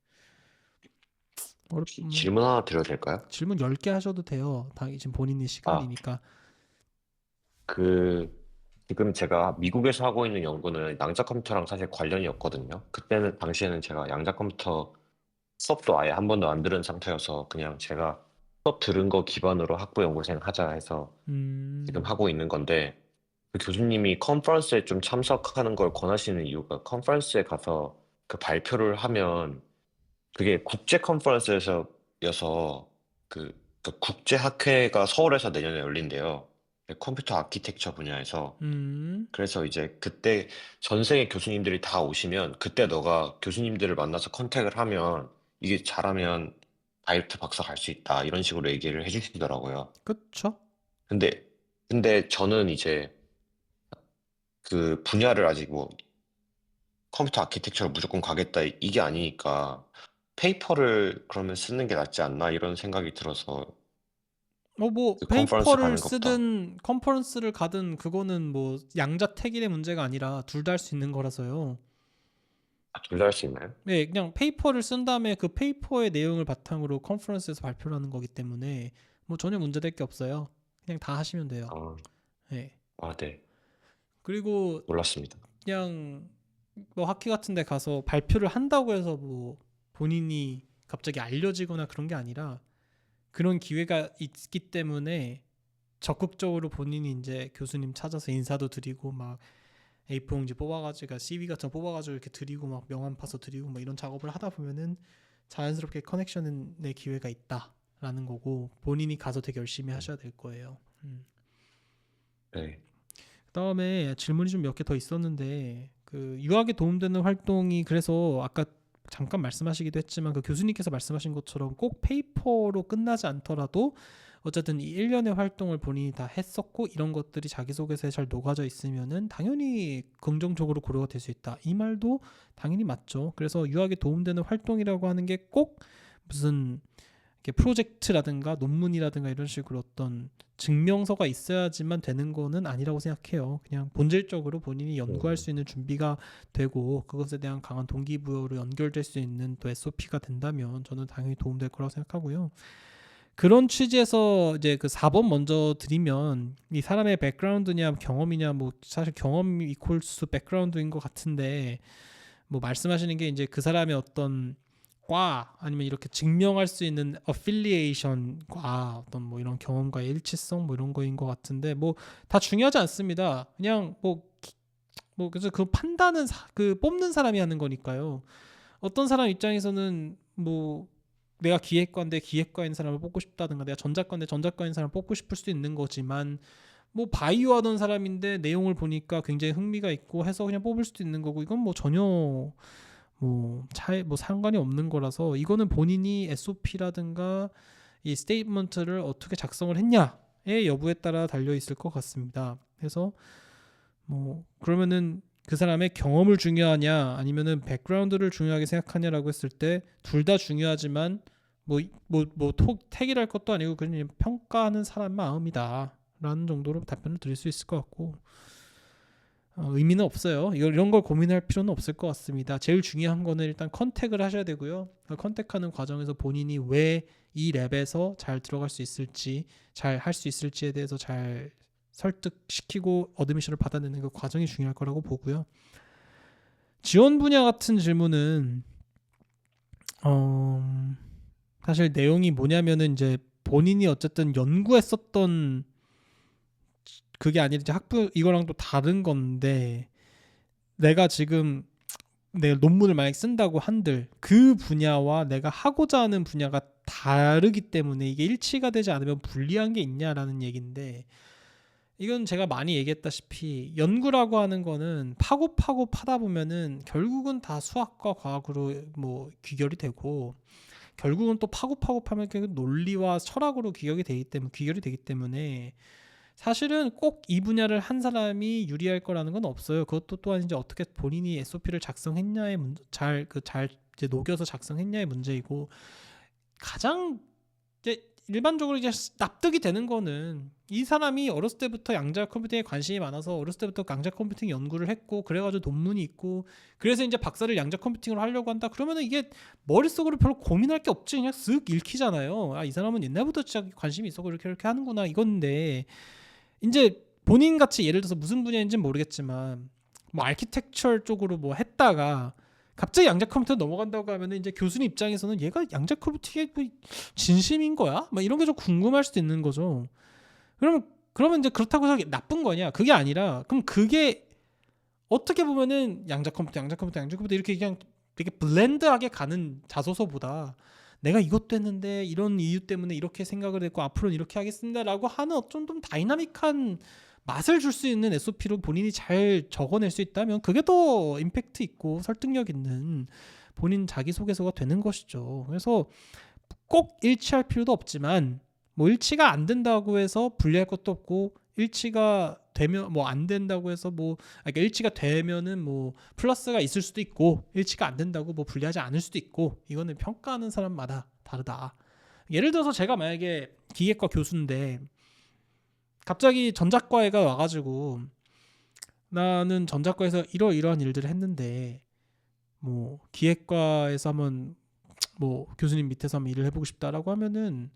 혹시 질문 하나 드려도 될까요? 질문 10개 하셔도 돼요. 지금 본인의 아, 시간이니까. 그 지금 제가 미국에서 하고 있는 연구는 양자 컴퓨터랑 사실 관련이 없거든요. 그때는 당시에는 제가 양자 컴퓨터 수업도 아예 한 번도 안 들은 상태여서 그냥 제가 수업 들은 거 기반으로 학부 연구생 하자 해서 지금 음, 하고 있는 건데 그 교수님이 컨퍼런스에 좀 참석하는 걸 권하시는 이유가 컨퍼런스에 가서 그 발표를 하면 그게 국제 컨퍼런스에서 여서 그 국제 학회가 서울에서 내년에 열린대요. 컴퓨터 아키텍처 분야에서. 음, 그래서 이제 그때 전 세계 교수님들이 다 오시면 그때 너가 교수님들을 만나서 컨택을 하면 이게 잘하면 다이렉트 박사 갈 수 있다 이런 식으로 얘기를 해주시더라고요. 그쵸? 근데 저는 이제 그 분야를 아직 뭐 컴퓨터 아키텍처를 무조건 가겠다 이게 아니니까 페이퍼를 그러면 쓰는 게 낫지 않나 이런 생각이 들어서 뭐 그 컨퍼런스 페이퍼를 가는 것보다 쓰든 컨퍼런스를 가든 그거는 뭐 양자택일의 문제가 아니라 둘 다 할 수 있는 거라서요. 둘 다 할 수 있나요? 네, 그냥 페이퍼를 쓴 다음에 그 페이퍼의 내용을 바탕으로 컨퍼런스에서 발표를 하는 거기 때문에 뭐 전혀 문제될 게 없어요. 그냥 다 하시면 돼요. 아, 네. 네. 그리고 몰랐습니다. 그냥 뭐 학회 같은 데 가서 발표를 한다고 해서 뭐 본인이 갑자기 알려지거나 그런 게 아니라 그런 기회가 있기 때문에 적극적으로 본인이 이제 교수님 찾아서 인사도 드리고 막 A4용지 뽑아가지고 CV 같은 거 뽑아가지고 이렇게 드리고 막 명함 파서 드리고 막 이런 작업을 하다 보면은 자연스럽게 커넥션의 기회가 있다라는 거고 본인이 가서 되게 열심히 네. 하셔야 될 거예요. 네. 그다음에 질문이 좀 몇 개 더 있었는데 그 유학에 도움되는 활동이 그래서 아까 잠깐 말씀하시기도 했지만 그 교수님께서 말씀하신 것처럼 꼭 페이퍼로 끝나지 않더라도 어쨌든 이 1년의 활동을 본인이 다 했었고 이런 것들이 자기소개서에 잘 녹아져 있으면은 당연히 긍정적으로 고려가 될 수 있다. 이 말도 당연히 맞죠. 그래서 유학에 도움되는 활동이라고 하는 게 꼭 무슨 이렇게 프로젝트라든가 논문이라든가 이런 식으로 어떤 증명서가 있어야지만 되는 거는 아니라고 생각해요. 그냥 본질적으로 본인이 연구할 음, 수 있는 준비가 되고 그것에 대한 강한 동기부여로 연결될 수 있는 또 SOP가 된다면 저는 당연히 도움될 거라고 생각하고요. 그런 취지에서 이제 그 4번 먼저 드리면 이 사람의 백그라운드냐 경험이냐 뭐 사실 경험이 이퀄스 백그라운드인 것 같은데 뭐 말씀하시는 게 이제 그 사람의 어떤 과 아니면 이렇게 증명할 수 있는 어필리에이션과 어떤 뭐 이런 경험과의 일치성 뭐 이런 거인 것 같은데 뭐 다 중요하지 않습니다. 그냥 뭐 그래서 그 판단은 그 뽑는 사람이 하는 거니까요. 어떤 사람 입장에서는 뭐 내가 기획과인데 기획과인 사람을 뽑고 싶다든가 내가 전작과인데 전작과인 사람을 뽑고 싶을 수도 있는 거지만 뭐 바이오 하던 사람인데 내용을 보니까 굉장히 흥미가 있고 해서 그냥 뽑을 수도 있는 거고 이건 뭐 전혀 뭐 차에 뭐 상관이 없는 거라서 이거는 본인이 SOP라든가 이 스테이트먼트를 어떻게 작성을 했냐의 여부에 따라 달려 있을 것 같습니다. 그래서 뭐 그러면은 그 사람의 경험을 중요하냐 아니면은 백그라운드를 중요하게 생각하냐라고 했을 때 둘 다 중요하지만 택이랄 것도 아니고 그냥 평가하는 사람 마음이다라는 정도로 답변을 드릴 수 있을 것 같고 의미는 없어요. 이런 걸 고민할 필요는 없을 것 같습니다. 제일 중요한 거는 일단 컨택을 하셔야 되고요. 컨택하는 과정에서 본인이 왜 이 랩에서 잘 들어갈 수 있을지, 잘 할 수 있을지에 대해서 잘 설득시키고 어드미션을 받아내는 그 과정이 중요할 거라고 보고요. 지원 분야 같은 질문은 사실 내용이 뭐냐면은 이제 본인이 어쨌든 연구했었던 그게 아니라 이제 학부 이거랑 또 다른 건데 내가 지금 내 논문을 만약 쓴다고 한들 그 분야와 내가 하고자 하는 분야가 다르기 때문에 이게 일치가 되지 않으면 불리한 게 있냐라는 얘기인데 이건 제가 많이 얘기했다시피 연구라고 하는 거는 파고 파다 보면은 결국은 다 수학과 과학으로 뭐 귀결이 되고 결국은 또 파고 파면 논리와 철학으로 귀결이 되기 때문에 사실은 꼭 이 분야를 한 사람이 유리할 거라는 건 없어요. 그것도 또한 이제 어떻게 본인이 SOP를 작성했냐의 문제, 잘 이제 녹여서 작성했냐의 문제이고 가장 이제 일반적으로 이제 납득이 되는 거는 이 사람이 어렸을 때부터 양자 컴퓨팅에 관심이 많아서 어렸을 때부터 양자 컴퓨팅 연구를 했고 그래가지고 논문이 있고 그래서 이제 박사를 양자 컴퓨팅으로 하려고 한다. 그러면은 이게 머릿속으로 별로 고민할 게 없지 그냥 쓱 읽히잖아요. 아, 이 사람은 옛날부터 진짜 관심이 있었고 이렇게 하는구나 이건데 이제 본인 같이 예를 들어서 무슨 분야인지는 모르겠지만 뭐 아키텍처 쪽으로 뭐 했다가 갑자기 양자 컴퓨터 넘어간다고 하면 이제 교수님 입장에서는 얘가 양자 컴퓨팅에 뭐 진심인 거야? 막 이런 게 좀 궁금할 수도 있는 거죠. 그러면 이제 그렇다고 해서 나쁜 거냐? 그게 아니라 그럼 그게 어떻게 보면은 양자 컴퓨터 이렇게 그냥 되게 블렌드하게 가는 자소서보다 내가 이것도 했는데 이런 이유 때문에 이렇게 생각을 했고 앞으로는 이렇게 하겠습니다라고 하는 어떤 좀 다이나믹한 맛을 줄 수 있는 SOP로 본인이 잘 적어낼 수 있다면 그게 더 임팩트 있고 설득력 있는 본인 자기소개서가 되는 것이죠. 그래서 꼭 일치할 필요도 없지만 뭐 일치가 안 된다고 해서 불리할 것도 없고 일치가 되면 뭐 안 된다고 해서 그러니까 일치가 되면은 뭐 플러스가 있을 수도 있고 일치가 안 된다고 뭐 불리하지 않을 수도 있고 이거는 평가하는 사람마다 다르다. 예를 들어서 제가 만약에 기계과 교수인데 갑자기 전작과에가 와가지고 나는 전작과에서 이러이러한 일들을 했는데 뭐 기획과에서 한번 뭐 교수님 밑에서 한번 일을 해보고 싶다라고 하면은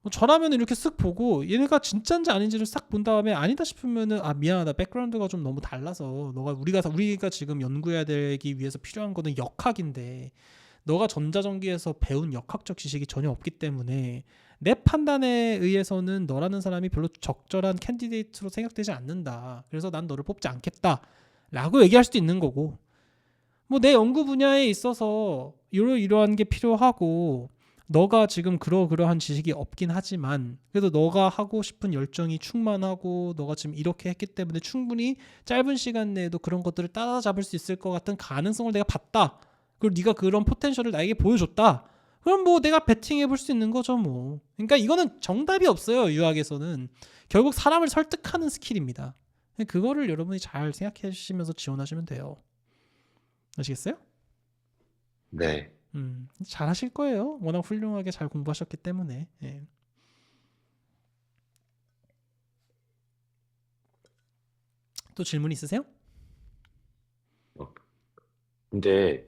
뭐 저라면 이렇게 쓱 보고 얘네가 진짜인지 아닌지를 싹 본 다음에 아니다 싶으면은 아 미안하다 백그라운드가 좀 너무 달라서 우리가 지금 연구해야 되기 위해서 필요한 거는 역학인데 너가 전자전기에서 배운 역학적 지식이 전혀 없기 때문에 내 판단에 의해서는 너라는 사람이 별로 적절한 캔디데이트로 생각되지 않는다. 그래서 난 너를 뽑지 않겠다. 라고 얘기할 수도 있는 거고 뭐 내 연구 분야에 있어서 이러한 게 필요하고 너가 지금 그러한 지식이 없긴 하지만 그래도 너가 하고 싶은 열정이 충만하고 너가 지금 이렇게 했기 때문에 충분히 짧은 시간 내에도 그런 것들을 따라잡을 수 있을 것 같은 가능성을 내가 봤다. 그리고 네가 그런 포텐셜을 나에게 보여줬다. 그럼 뭐 내가 베팅해 볼 수 있는 거죠 뭐. 그러니까 이거는 정답이 없어요. 유학에서는 결국 사람을 설득하는 스킬입니다. 그거를 여러분이 잘 생각해 주시면서 지원하시면 돼요. 아시겠어요? 네. 잘 하실 거예요. 워낙 훌륭하게 잘 공부하셨기 때문에. 예. 또 질문 있으세요? 어, 근데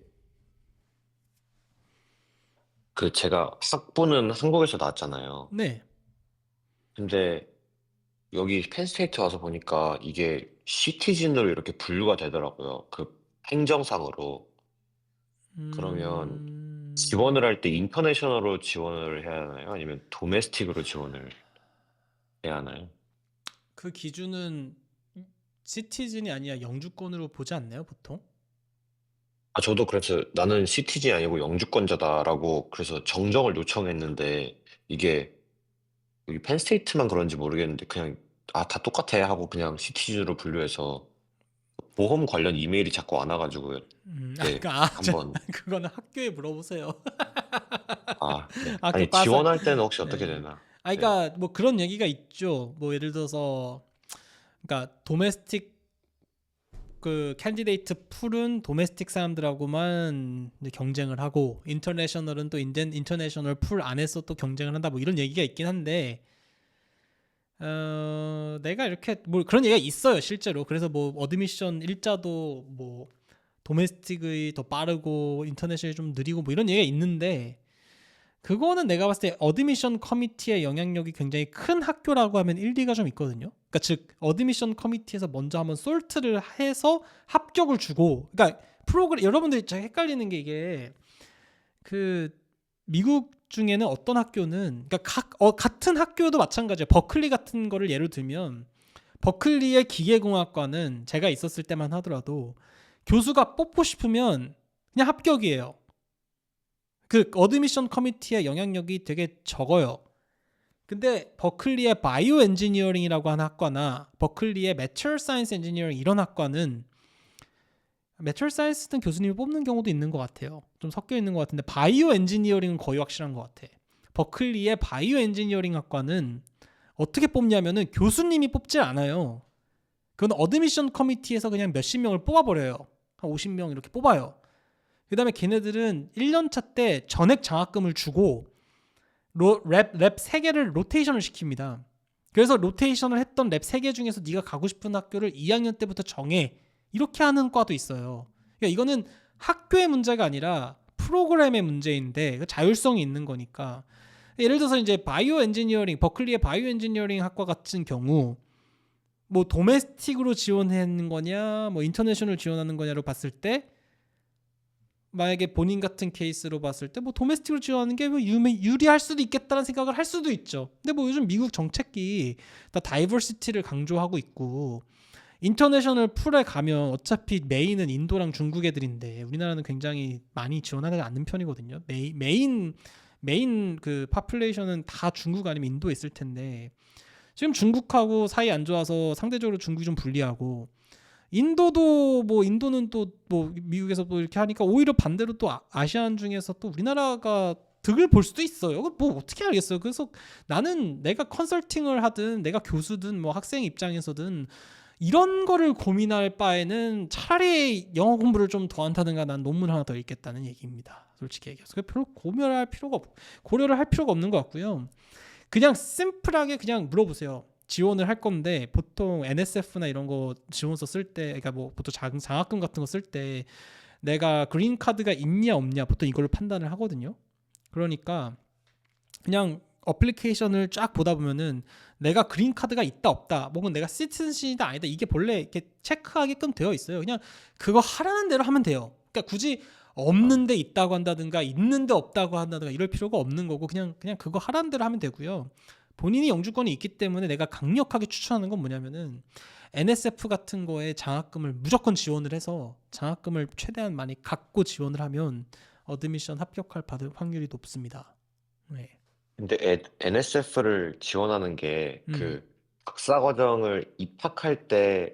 그 제가 학부는 한국에서 나왔잖아요. 네. 근데 여기 펜스테이트 와서 보니까 이게 시티즌으로 이렇게 분류가 되더라고요. 그 행정상으로. 그러면 지원을 할 때 인터내셔널로 지원을 해야 하나요? 아니면 도메스틱으로 지원을 해야 하나요? 그 기준은 시티즌이 아니라 영주권으로 보지 않나요, 보통? 아, 저도 그래서 나는 시티즌이 아니고 영주권자다라고 그래서 정정을 요청했는데 이게 여기 펜스테이트만 그런지 모르겠는데 그냥 아, 다 똑같아 하고 그냥 시티즌으로 분류해서 보험 관련 이메일이 자꾸 안 와가지고 네, 한번 그거는 학교에 물어보세요. 아, 네. 학교 아니 빠서. 지원할 때는 혹시 어떻게 네. 되나? 네. 그러니까 뭐 그런 얘기가 있죠. 뭐 예를 들어서, 그러니까 도메스틱 그 캔디데이트 풀은 도메스틱 사람들하고만 이제 경쟁을 하고 인터내셔널은 또 인터내셔널 풀 안에서 또 경쟁을 한다, 뭐 이런 얘기가 있긴 한데, 내가 이렇게 뭐 그런 얘기가 있어요 실제로. 그래서 뭐 어드미션 일자도 뭐 도메스틱의 더 빠르고 인터내셔널이 좀 느리고 뭐 이런 얘기가 있는데, 그거는 내가 봤을 때 어드미션 커미티의 영향력이 굉장히 큰 학교라고 하면 1D가 좀 있거든요. 그러니까 즉 어드미션 커미티에서 먼저 한번 솔트를 해서 합격을 주고, 그러니까 프로그램, 여러분들이 잘 헷갈리는 게 이게 그 미국 중에는 어떤 학교는, 그러니까 같은 학교도 마찬가지예요. 버클리 같은 거를 예를 들면 버클리의 기계공학과는 제가 있었을 때만 하더라도 교수가 뽑고 싶으면 그냥 합격이에요. 그 어드미션 커미티의 영향력이 되게 적어요. 근데 버클리의 바이오 엔지니어링이라고 하는 학과나 버클리의 매처럴 사이언스 엔지니어링 이런 학과는, 매처럴 사이언스는 교수님이 뽑는 경우도 있는 것 같아요. 좀 섞여 있는 것 같은데 바이오 엔지니어링은 거의 확실한 것 같아. 버클리의 바이오 엔지니어링 학과는 어떻게 뽑냐면은 교수님이 뽑질 않아요. 그건 어드미션 커미티에서 그냥 몇십 명을 뽑아버려요. 한 50명 이렇게 뽑아요. 그 다음에 걔네들은 1년차 때 전액 장학금을 주고 랩 3개를 로테이션을 시킵니다. 그래서 로테이션을 했던 랩 3개 중에서 네가 가고 싶은 학교를 2학년 때부터 정해, 이렇게 하는 과도 있어요. 그러니까 이거는 학교의 문제가 아니라 프로그램의 문제인데 자율성이 있는 거니까. 예를 들어서 이제 바이오 엔지니어링, 버클리의 바이오 엔지니어링 학과 같은 경우 뭐 도메스틱으로 지원하는 거냐 뭐 인터내셔널 지원하는 거냐로 봤을 때, 만약에 본인 같은 케이스로 봤을 때 뭐 도메스틱으로 지원하는 게 뭐 유리할 수도 있겠다는 생각을 할 수도 있죠. 근데 뭐 요즘 미국 정책이 다 다이버시티를 강조하고 있고, 인터내셔널 풀에 가면 어차피 메인은 인도랑 중국 애들인데 우리나라는 굉장히 많이 지원하지 않는 편이거든요. 메인 그 파퓰레이션은 다 중국 아니면 인도에 있을 텐데, 지금 중국하고 사이 안 좋아서 상대적으로 중국이 좀 불리하고, 인도도 뭐 인도는 또 뭐 미국에서 또 이렇게 하니까 오히려 반대로 또 아시안 중에서 또 우리나라가 득을 볼 수도 있어요. 뭐 어떻게 알겠어요. 그래서 나는 내가 컨설팅을 하든 내가 교수든 뭐 학생 입장에서든 이런 거를 고민할 바에는 차라리 영어 공부를 좀 더 한다든가 난 논문 하나 더 읽겠다는 얘기입니다. 솔직히 얘기해서 별로 고려를 할 필요가 없는 것 같고요. 그냥 심플하게 그냥 물어보세요. 지원을 할 건데 보통 NSF나 이런 거 지원서 쓸 때, 그러니까 뭐 보통 장학금 같은 거 쓸 때 내가 그린 카드가 있냐 없냐 보통 이걸로 판단을 하거든요. 그러니까 그냥 어플리케이션을 쫙 보다 보면은 내가 그린 카드가 있다 없다, 혹은 내가 시티즌이다 아니다, 이게 본래 이렇게 체크하게끔 되어 있어요. 그냥 그거 하라는 대로 하면 돼요. 그러니까 굳이 없는데 있다고 한다든가 있는데 없다고 한다든가 이럴 필요가 없는 거고, 그냥 그거 하라는 대로 하면 되고요. 본인이 영주권이 있기 때문에 내가 강력하게 추천하는 건 뭐냐면은 NSF 같은 거에 장학금을 무조건 지원을 해서 장학금을 최대한 많이 갖고 지원을 하면 어드미션 합격할 받을 확률이 높습니다. 네. 근데 NSF를 지원하는 게 음. 그 박사 과정을 입학할 때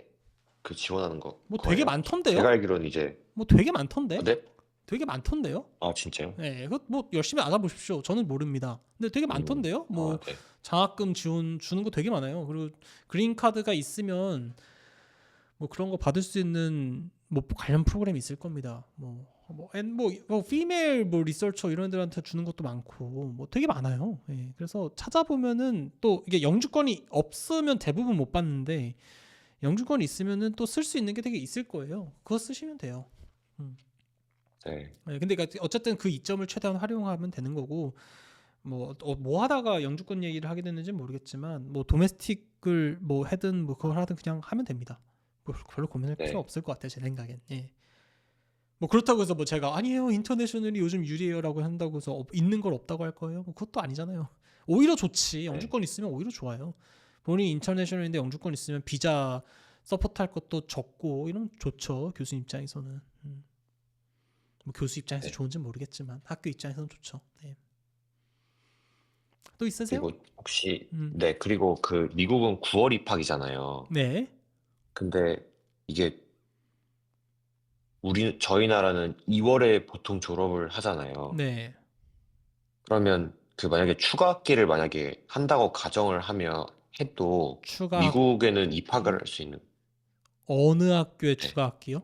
그 지원하는 뭐 되게 거예요? 제가 많던데요? 알기로는 이제 뭐 되게 아, 많던데? 네? 되게 많던데요? 아, 진짜요? 네, 그거 뭐 열심히 알아보십시오. 저는 모릅니다. 근데 되게 많던데요? 뭐 아, 네. 장학금 지원 주는 거 되게 많아요. 그리고 그린 카드가 있으면 뭐 그런 거 받을 수 있는 뭐 관련 프로그램이 있을 겁니다. 뭐 피메일 뭐 리서처 이런 애들한테 주는 것도 많고 뭐 되게 많아요. 예, 그래서 찾아보면은 또 이게 영주권이 없으면 대부분 못 받는데 영주권이 있으면은 또 쓸 수 있는 게 되게 있을 거예요. 그거 쓰시면 돼요. 네. 예, 근데 그러니까 어쨌든 그 이점을 최대한 활용하면 되는 거고, 뭐 하다가 영주권 얘기를 하게 됐는지 모르겠지만 뭐 도메스틱을 뭐 하든 뭐 그걸 하든 그냥 하면 됩니다. 뭐 별로 고민할 필요 네. 없을 것 같아요, 제 생각엔. 예. 뭐 그렇다고 해서 뭐 제가 아니에요 인터내셔널이 요즘 유리해요라고 한다고 해서 있는 걸 없다고 할 거예요? 뭐 그것도 아니잖아요. 오히려 좋지. 네. 영주권 있으면 오히려 좋아요. 본인이 인터내셔널인데 영주권 있으면 비자 서포트할 것도 적고 이러면 좋죠. 교수 입장에서는. 뭐 교수 입장에서 네. 좋은지는 모르겠지만 학교 입장에서는 좋죠. 네. 또 있으세요? 그리고 혹시 음. 네, 그리고 그 미국은 9월 입학이잖아요. 네. 근데 이게 저희 나라는 2월에 보통 졸업을 하잖아요. 네. 그러면 그 만약에 추가 학기를 만약에 한다고 가정을 하면 해도 추가 미국에는 입학을 할 수 있는 어느 학교에 네. 추가 학기요?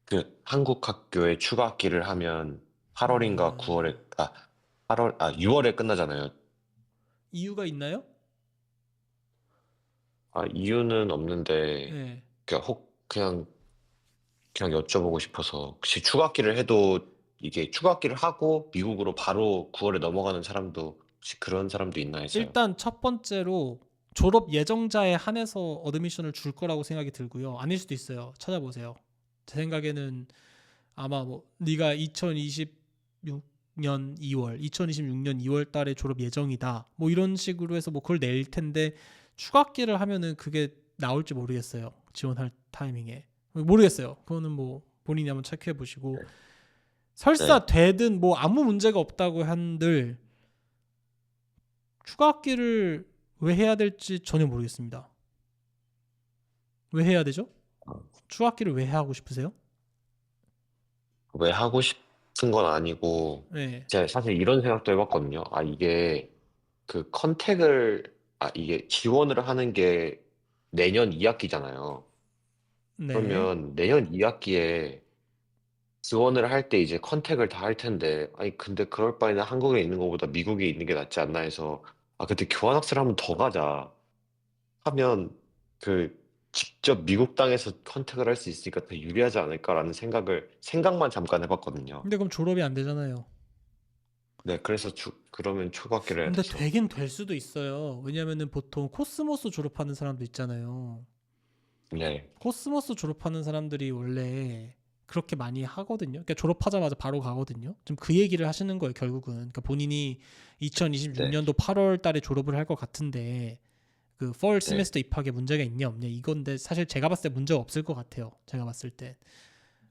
그 한국 학교에 추가 학기를 하면 8월인가 어, 9월에 6월에 끝나잖아요. 이유가 있나요? 이유는 없는데 네. 그냥 여쭤보고 싶어서 혹시 추가 학기를 해도 이게 추가 학기를 하고 미국으로 바로 9월에 넘어가는 사람도 혹시 그런 사람도 있나 해서요. 일단 첫 번째로 졸업 예정자에 한해서 어드미션을 줄 거라고 생각이 들고요. 아닐 수도 있어요. 찾아보세요. 제 생각에는 아마 뭐 네가 2026년 2월, 2026년 2월 달에 졸업 예정이다. 뭐 이런 식으로 해서 뭐 그걸 낼 텐데 추가 학기를 하면은 그게 나올지 모르겠어요. 지원할 타이밍에. 모르겠어요. 그거는 뭐 본인이 한번 체크해 보시고 네. 설사 네. 되든 뭐 아무 문제가 없다고 한들 추가 학기를 왜 해야 될지 전혀 모르겠습니다. 왜 해야 되죠? 어, 추가 학기를 왜 하고 싶으세요? 왜 하고 싶은 건 아니고 네. 제가 사실 이런 생각도 해봤거든요. 이게 그 이게 지원을 하는 게 내년 2학기잖아요. 네. 그러면 내년 2학기에 지원을 할 때 이제 컨택을 다 할 텐데, 아니, 근데 그럴 바에는 한국에 있는 것보다 미국에 있는 게 낫지 않나 해서, 그때 교환학생 한번 더 가자 하면, 그, 직접 미국 땅에서 컨택을 할 수 있으니까 더 유리하지 않을까라는 생각만 잠깐 해봤거든요. 근데 그럼 졸업이 안 되잖아요. 네, 그래서 그러면 초등학기를 해야 근데 되죠. 되긴 될 수도 있어요. 왜냐면은 보통 코스모스 졸업하는 사람도 있잖아요. 네, 코스모스 졸업하는 사람들이 원래 그렇게 많이 하거든요. 그러니까 졸업하자마자 바로 가거든요. 좀 그 얘기를 하시는 거예요, 결국은. 그러니까 본인이 네, 2026년도 8월 달에 졸업을 할 것 같은데 그 fall 네. semester 입학에 문제가 있냐 없냐 이건데 사실 제가 봤을 때 문제가 없을 것 같아요. 제가 봤을 때.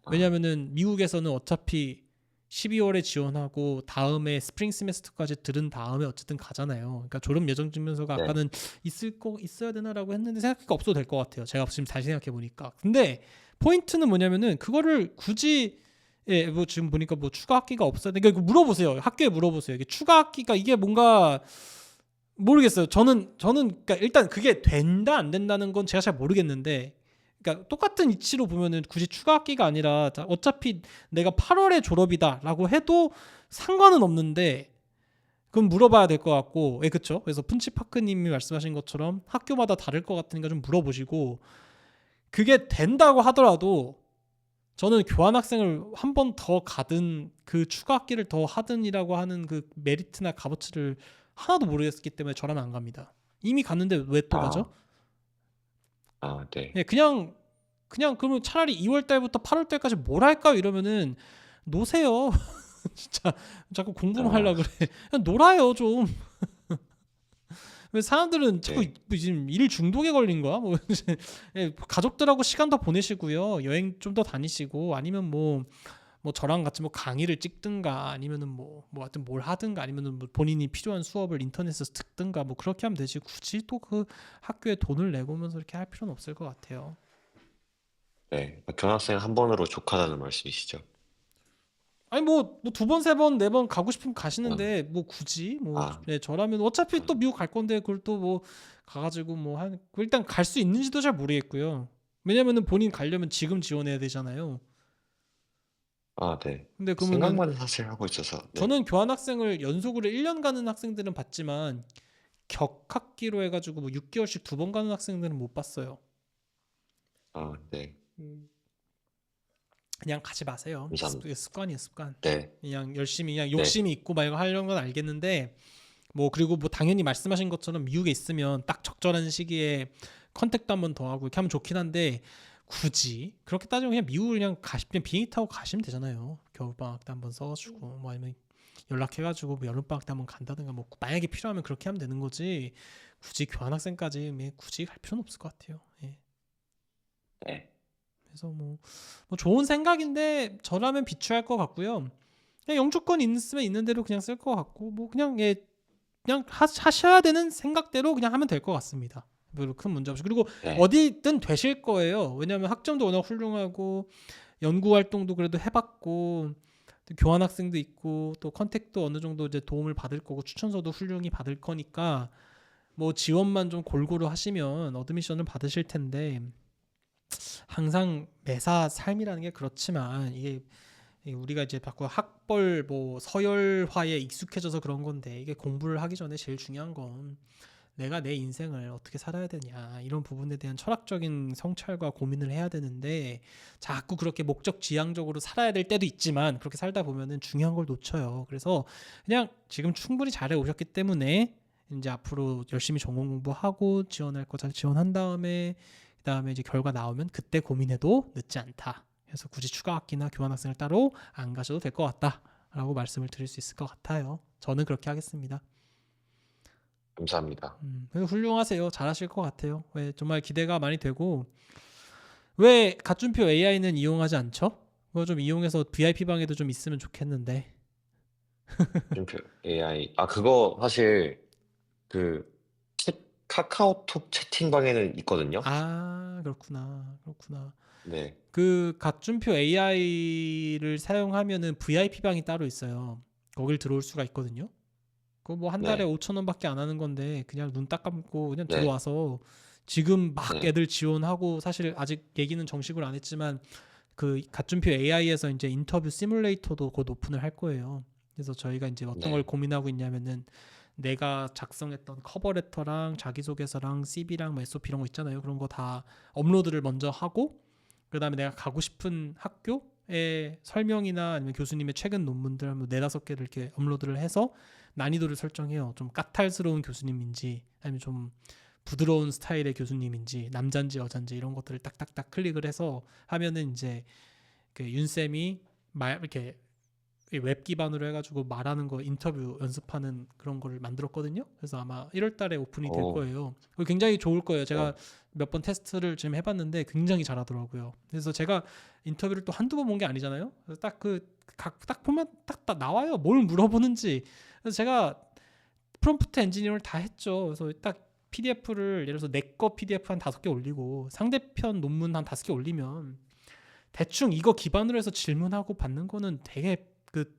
아, 왜냐면은 미국에서는 어차피 12월에 지원하고 다음에 스프링 세메스터까지 들은 다음에 어쨌든 가잖아요. 그러니까 졸업 예정 증명서가 네. 아까는 있어야 되나라고 했는데 생각해보니까 없어도 될 것 같아요. 제가 지금 다시 생각해 보니까. 근데 포인트는 뭐냐면은 그거를 굳이 뭐 지금 보니까 뭐 추가 학기가 없어야 돼. 그러니까 물어보세요. 학교에 물어보세요. 이게 추가 학기가 이게 뭔가 모르겠어요. 저는 그러니까 일단 그게 된다 안 된다는 건 제가 잘 모르겠는데 그러니까 똑같은 이치로 보면은 굳이 추가 학기가 아니라 어차피 내가 8월에 졸업이다라고 해도 상관은 없는데 그럼 물어봐야 될 것 같고 예 그쵸 그래서 푼치파크님이 말씀하신 것처럼 학교마다 다를 것 같으니까 좀 물어보시고 그게 된다고 하더라도 저는 교환학생을 한 번 더 가든 그 추가 학기를 더 하든이라고 하는 그 메리트나 값어치를 하나도 모르겠기 때문에 저라면 안 갑니다. 이미 갔는데 왜 또 가죠? 아, 네. 예, 그냥 그러면 차라리 2월 달부터 8월 달까지 뭘 할까요? 이러면은 노세요. 진짜 자꾸 공부만 아, 하려 그래. 그냥 놀아요 좀. 왜 사람들은 자꾸 네. 지금 일 중독에 걸린 거야? 뭐 예, 가족들하고 시간 더 보내시고요. 여행 좀 더 다니시고 아니면 뭐 저랑 같이 뭐 강의를 찍든가 아니면은 뭐 하여튼 뭘 하든가 아니면은 뭐 본인이 필요한 수업을 인터넷에서 듣든가 뭐 그렇게 하면 되지 굳이 또 그 학교에 돈을 내고면서 이렇게 할 필요는 없을 것 같아요. 네. 교환학생 한 번으로 족하다는 말씀이시죠? 아니 뭐 두 번, 세 번, 네 번 가고 싶으면 아, 가시는데 뭐 굳이 뭐 아, 네, 저라면 어차피 아, 또 미국 갈 건데 그걸 또 뭐 가가지고 뭐 한 일단 갈 수 있는지도 잘 모르겠고요. 왜냐면은 본인 가려면 지금 지원해야 되잖아요. 네. 근데 그러면은 생각만 사실 하고 있어서, 네. 저는 교환학생을 연속으로 1년 가는 학생들은 봤지만 격학기로 해가지고 뭐 6개월씩 두 번 가는 학생들은 못 봤어요. 네. 그냥 가지 마세요. 감사합니다. 습관이에요, 습관. 네, 그냥 열심히 그냥 네, 욕심이 있고 막 이거 하려는 건 알겠는데 뭐 그리고 뭐 당연히 말씀하신 것처럼 미국에 있으면 딱 적절한 시기에 컨택도 한 번 더 하고 이렇게 하면 좋긴 한데 굳이 그렇게 따지면 그냥 미국 그냥 그냥 비행기 타고 가시면 되잖아요. 겨울방학 때 한번 써가지고 뭐 아니면 연락해가지고 뭐 여름방학 때 한번 간다든가 뭐 만약에 필요하면 그렇게 하면 되는 거지. 굳이 교환학생까지 굳이 갈 필요는 없을 것 같아요. 예. 네. 그래서 뭐 좋은 생각인데 저라면 비추할 것 같고요. 그냥 영주권 있으면 있는 대로 그냥 쓸 것 같고 뭐 그냥 그냥 하셔야 되는 생각대로 그냥 하면 될 것 같습니다. 별로 큰 문제 없이. 그리고 네. 어디든 되실 거예요. 왜냐하면 학점도 워낙 훌륭하고 연구 활동도 그래도 해봤고 또 교환 학생도 있고 또 컨택도 어느 정도 이제 도움을 받을 거고 추천서도 훌륭히 받을 거니까 뭐 지원만 좀 골고루 하시면 어드미션을 받으실 텐데 항상 매사 삶이라는 게 그렇지만 이게 우리가 이제 자꾸 학벌 뭐 서열화에 익숙해져서 그런 건데 이게 공부를 하기 전에 제일 중요한 건 내가 내 인생을 어떻게 살아야 되냐 이런 부분에 대한 철학적인 성찰과 고민을 해야 되는데 자꾸 그렇게 목적 지향적으로 살아야 될 때도 있지만 그렇게 살다 보면은 중요한 걸 놓쳐요. 그래서 그냥 지금 충분히 잘해 오셨기 때문에 이제 앞으로 열심히 전공 공부하고 지원할 거 잘 지원한 그다음에 이제 결과 나오면 그때 고민해도 늦지 않다. 그래서 굳이 추가 학기나 교환 학생을 따로 안 가셔도 될 것 같다라고 말씀을 드릴 수 있을 것 같아요. 저는 그렇게 하겠습니다. 감사합니다. 그래서 훌륭하세요. 잘하실 것 같아요. 왜 정말 기대가 많이 되고 왜 갓준표 AI는 이용하지 않죠? 그거 좀 이용해서 VIP 방에도 좀 있으면 좋겠는데. 줌표 AI. 아, 그거 사실 그 카카오톡 채팅방에는 있거든요. 아 그렇구나. 네. 그 갓준표 AI를 사용하면은 VIP 방이 따로 있어요. 거길 들어올 수가 있거든요. 그거 뭐 한 달에 네. 5천 원밖에 안 하는 건데 그냥 눈 딱 감고 그냥 네. 들어와서 지금 막 네. 애들 지원하고 사실 아직 얘기는 정식으로 안 했지만 그 갓준표 AI에서 이제 인터뷰 시뮬레이터도 곧 오픈을 할 거예요. 그래서 저희가 이제 어떤 걸 네. 고민하고 있냐면은 내가 작성했던 커버레터랑 자기소개서랑 CV랑 뭐 SOP 이런 거 있잖아요. 그런 거 다 업로드를 먼저 하고 그다음에 내가 가고 싶은 학교의 설명이나 아니면 교수님의 최근 논문들 한 4-5개를 이렇게 업로드를 해서 난이도를 설정해요. 좀 까탈스러운 교수님인지 아니면 좀 부드러운 스타일의 교수님인지 남잔지 여잔지 이런 것들을 딱딱딱 클릭을 해서 하면은 이제 그 윤쌤이 이렇게 웹 기반으로 해가지고 말하는 거 인터뷰 연습하는 그런 거를 만들었거든요. 그래서 아마 1월 달에 오픈이 될 오. 거예요. 그거 굉장히 좋을 거예요. 제가 네. 몇 번 테스트를 지금 해봤는데 굉장히 잘하더라고요. 그래서 제가 인터뷰를 또 한두 번 본 게 아니잖아요. 그래서 딱 보면 딱 나와요. 뭘 물어보는지. 그래서 제가 프롬프트 엔지니어를 다 했죠. 그래서 딱 PDF를 예를 들어서 내 거 PDF 한 5개 올리고 상대편 논문 한 5개 올리면 대충 이거 기반으로 해서 질문하고 받는 거는 되게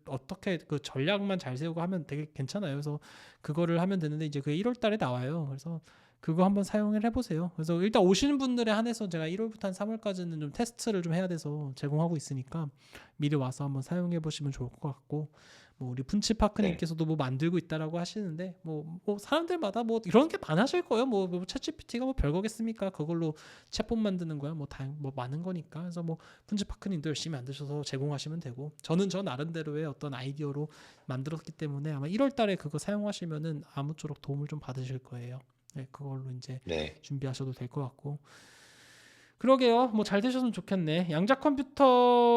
어떻게 그 전략만 잘 세우고 하면 되게 괜찮아요. 그래서 그거를 하면 되는데 이제 그게 1월 달에 나와요. 그래서 그거 한번 사용을 해보세요. 그래서 일단 오시는 분들에 한해서 제가 1월부터 한 3월까지는 좀 테스트를 좀 해야 돼서 제공하고 있으니까 미리 와서 한번 사용해 보시면 좋을 것 같고 뭐 우리 네. 푼치파크님께서도 뭐 만들고 있다라고 하시는데 뭐 사람들마다 뭐 이런 게 많으실 거예요. 뭐 챗GPT가 뭐 별거겠습니까? 그걸로 챗봇 만드는 거야. 뭐 많은 거니까. 그래서 뭐 푼치파크님도 열심히 만드셔서 제공하시면 되고 저는 저 나름대로의 어떤 아이디어로 만들었기 때문에 아마 1월 달에 그거 사용하시면은 아무쪼록 도움을 좀 받으실 거예요. 네, 그걸로 이제 네. 준비하셔도 될 것 같고 그러게요. 뭐 잘 되셨으면 좋겠네. 양자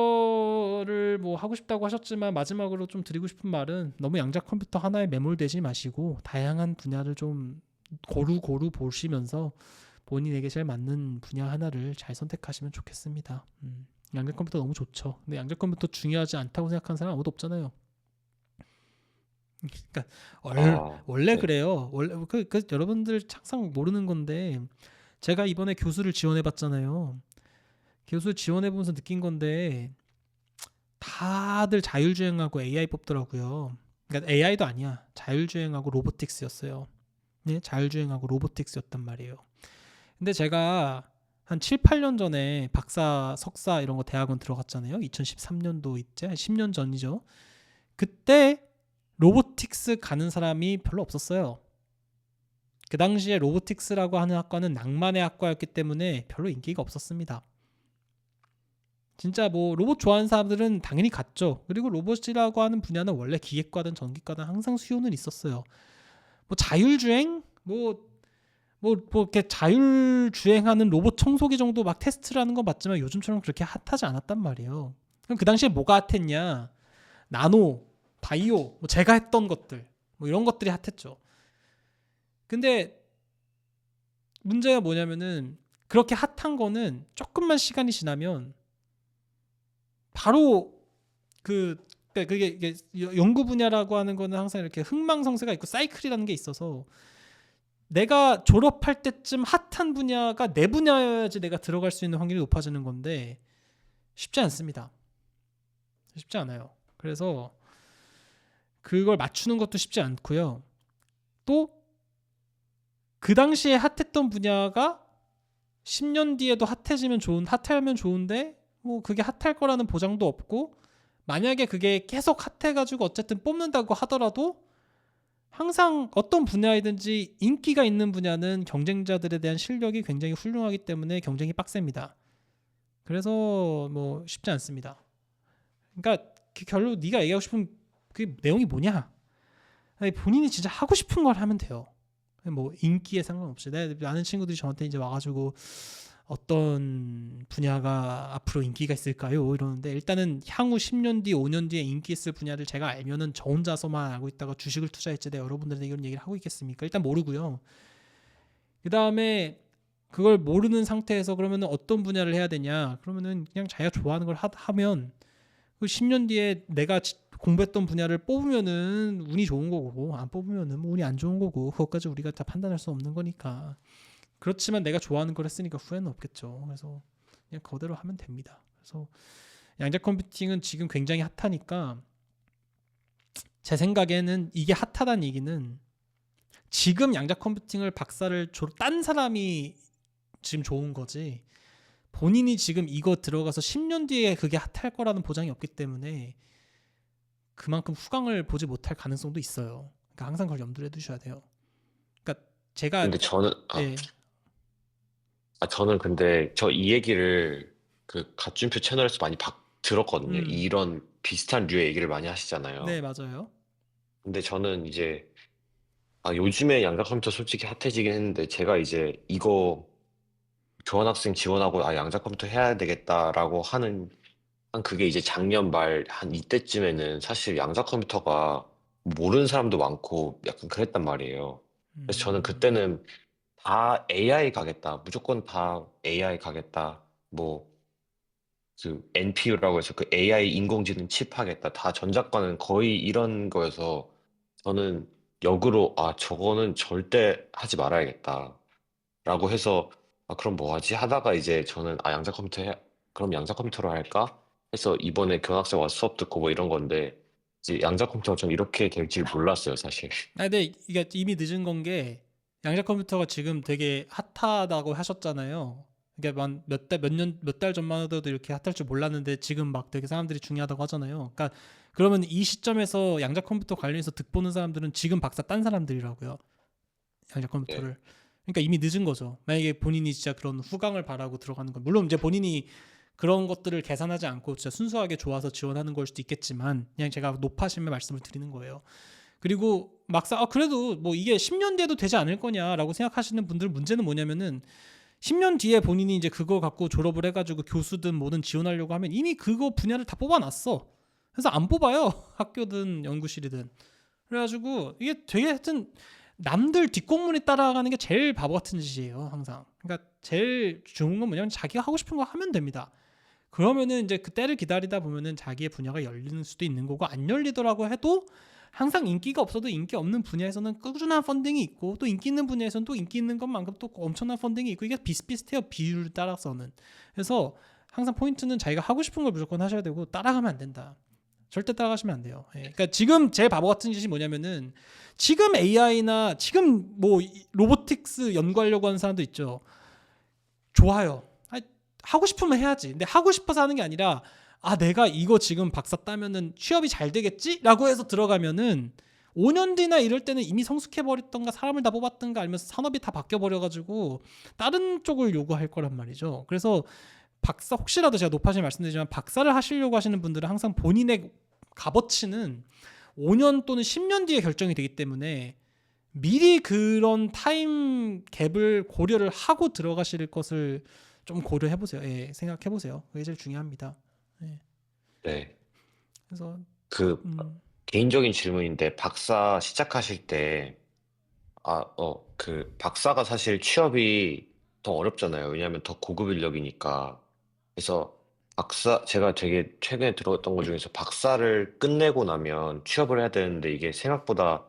컴퓨터를 뭐 하고 싶다고 하셨지만 마지막으로 좀 드리고 싶은 말은 너무 양자 컴퓨터 하나에 매몰되지 마시고 다양한 분야를 좀 고루 보시면서 본인에게 제일 맞는 분야 하나를 잘 선택하시면 좋겠습니다. 양자 컴퓨터 너무 좋죠. 근데 양자 컴퓨터 중요하지 않다고 생각하는 사람 아무도 없잖아요. 그러니까 아, 원래 네. 그래요. 원래 여러분들 항상 모르는 건데 제가 이번에 교수를 지원해 봤잖아요. 교수 지원해 보면서 느낀 건데 다들 자율주행하고 AI 뽑더라고요. 그러니까 AI도 아니야. 자율주행하고 로보틱스였어요. 네, 자율주행하고 로보틱스였단 말이에요. 근데 제가 한 7, 8년 전에 박사, 석사 이런 거 대학원 들어갔잖아요. 2013년도 이제 한 10년 전이죠. 그때 로보틱스 가는 사람이 별로 없었어요. 그 당시에 로보틱스라고 하는 학과는 낭만의 학과였기 때문에 별로 인기가 없었습니다. 진짜 뭐 로봇 좋아하는 사람들은 당연히 갔죠. 그리고 로봇이라고 하는 분야는 원래 기계과든 전기과든 항상 수요는 있었어요. 뭐 자율주행 뭐 이렇게 자율 주행하는 로봇 청소기 정도 막 테스트를 하는 건 맞지만 요즘처럼 그렇게 핫하지 않았단 말이에요. 그럼 그 당시에 뭐가 핫했냐? 나노, 바이오, 뭐 제가 했던 것들, 뭐 이런 것들이 핫했죠. 근데 문제가 뭐냐면은 그렇게 핫한 거는 조금만 시간이 지나면 바로 그러니까 그게 이게 연구 분야라고 하는 거는 항상 이렇게 흥망성쇠가 있고 사이클이라는 게 있어서 내가 졸업할 때쯤 핫한 분야가 내 분야여야지 내가 들어갈 수 있는 확률이 높아지는 건데 쉽지 않습니다. 쉽지 않아요. 그래서 그걸 맞추는 것도 쉽지 않고요. 또 그 당시에 핫했던 분야가 10년 뒤에도 핫하면 좋은데 뭐 그게 핫할 거라는 보장도 없고 만약에 그게 계속 핫해가지고 어쨌든 뽑는다고 하더라도 항상 어떤 분야이든지 인기가 있는 분야는 경쟁자들에 대한 실력이 굉장히 훌륭하기 때문에 경쟁이 빡셉니다. 그래서 뭐 쉽지 않습니다. 그러니까 결국 네가 얘기하고 싶은 그 내용이 뭐냐? 아니, 본인이 진짜 하고 싶은 걸 하면 돼요. 뭐 인기에 상관없이. 아는 친구들이 저한테 이제 와가지고 어떤 분야가 앞으로 인기가 있을까요? 이러는데 일단은 향후 10년 뒤, 5년 뒤에 인기 있을 분야를 제가 알면은 저 혼자서만 알고 있다가 주식을 투자했지 내가 여러분들한테 이런 얘기를 하고 있겠습니까? 일단 모르고요. 그 다음에 그걸 모르는 상태에서 그러면은 어떤 분야를 해야 되냐? 그러면은 그냥 자기가 좋아하는 걸 하면 그 10년 뒤에 내가 공부했던 분야를 뽑으면은 운이 좋은 거고 안 뽑으면은 뭐 운이 안 좋은 거고 그것까지 우리가 다 판단할 수 없는 거니까. 그렇지만 내가 좋아하는 걸 했으니까 후회는 없겠죠. 그래서 그냥 그대로 하면 됩니다. 그래서 양자 컴퓨팅은 지금 굉장히 핫하니까 제 생각에는 이게 핫하다는 얘기는 지금 양자 컴퓨팅을 박사를 딴 사람이 지금 좋은 거지 본인이 지금 이거 들어가서 10년 뒤에 그게 핫할 거라는 보장이 없기 때문에 그만큼 후광을 보지 못할 가능성도 있어요. 그러니까 항상 그걸 염두에 두셔야 돼요. 그러니까 제가 근데 저는 예. 저는 근데 저 이 얘기를 그 갓준표 채널에서 많이 들었거든요. 음. 이런 비슷한 류의 얘기를 많이 네, 하시잖아요. 맞아요. 근데 저는 이제 요즘에 양자 컴퓨터 솔직히 핫해지긴 했는데 제가 이제 이거 교환학생 지원하고 양자 컴퓨터 해야 되겠다라고 한 그게 이제 작년 말 한 이때쯤에는 사실 양자 컴퓨터가 모르는 사람도 많고 약간 그랬단 말이에요. 그래서 저는 음. 그때는 다 AI 가겠다. 무조건 다 AI 가겠다. 뭐 그 NPU라고 해서 그 AI 인공지능 칩 하겠다. 다 전작과는 거의 이런 거여서 저는 역으로 저거는 절대 하지 말아야겠다. 라고 해서 그럼 뭐 하지? 하다가 이제 저는 양자 컴퓨터 그럼 양자 컴퓨터로 할까? 해서 이번에 교환학생 와서 수업 듣고 뭐 이런 건데 이제 양자 컴퓨터가 좀 이렇게 될 줄 몰랐어요, 사실. 근데 이게 이미 늦은 건 게 양자 컴퓨터가 지금 되게 핫하다고 하셨잖아요. 이게 몇 달 전만 해도 이렇게 핫할 줄 몰랐는데 지금 막 되게 사람들이 중요하다고 하잖아요. 그러니까 그러면 이 시점에서 양자 컴퓨터 관련해서 득보는 사람들은 지금 박사 딴 사람들이라고요. 양자 네. 컴퓨터를. 그러니까 이미 늦은 거죠. 만약에 본인이 진짜 그런 후광을 바라고 들어가는 건 물론 이제 본인이 그런 것들을 계산하지 않고 진짜 순수하게 좋아서 지원하는 걸 수도 있겠지만 그냥 제가 높아심의 말씀을 드리는 거예요. 그리고 막상 그래도 뭐 이게 10년 뒤에도 되지 않을 거냐라고 생각하시는 분들 문제는 뭐냐면은 10년 뒤에 본인이 이제 그거 갖고 졸업을 해가지고 교수든 뭐든 지원하려고 하면 이미 그거 분야를 다 뽑아놨어. 그래서 안 뽑아요. 학교든 연구실이든. 그래가지고 이게 되게 하여튼 남들 뒷공문에 따라가는 게 제일 바보 같은 짓이에요. 항상. 그러니까 제일 좋은 건 뭐냐면 자기가 하고 싶은 거 하면 됩니다. 그러면은 이제 그 때를 기다리다 보면은 자기의 분야가 열리는 수도 있는 거고 안 열리더라고 해도 항상 인기가 없어도 인기 없는 분야에서는 꾸준한 펀딩이 있고 또 인기 있는 분야에서는 또 인기 있는 것만큼 또 엄청난 펀딩이 있고 이게 비슷비슷해요. 비율을 따라서는. 그래서 항상 포인트는 자기가 하고 싶은 걸 무조건 하셔야 되고 따라가면 안 된다. 절대 따라가시면 안 돼요. 그러니까 지금 제일 바보 같은 짓이 뭐냐면은 지금 AI나 지금 뭐 로보틱스 연구하려고 하는 사람도 있죠. 좋아요. 하고 싶으면 해야지. 근데 하고 싶어서 하는 게 아니라 내가 이거 지금 박사 따면은 취업이 잘 되겠지라고 해서 들어가면은 5년 뒤나 이럴 때는 이미 성숙해 버렸던가 사람을 다 뽑았던가 아니면 산업이 다 바뀌어 버려 가지고 다른 쪽을 요구할 거란 말이죠. 그래서 박사 혹시라도 제가 높아지게 말씀드리지만 박사를 하시려고 하시는 분들은 항상 본인의 값어치는 5년 또는 10년 뒤에 결정이 되기 때문에 미리 그런 타임 갭을 고려를 하고 들어가실 것을 좀 고려해 보세요. 예, 생각해 보세요. 그게 제일 중요합니다. 예, 네. 그래서 그 음, 개인적인 질문인데 박사 시작하실 때 그 박사가 사실 취업이 더 어렵잖아요. 왜냐하면 더 고급 인력이니까. 그래서 제가 되게 최근에 들었던 것 중에서 박사를 끝내고 나면 취업을 해야 되는데 이게 생각보다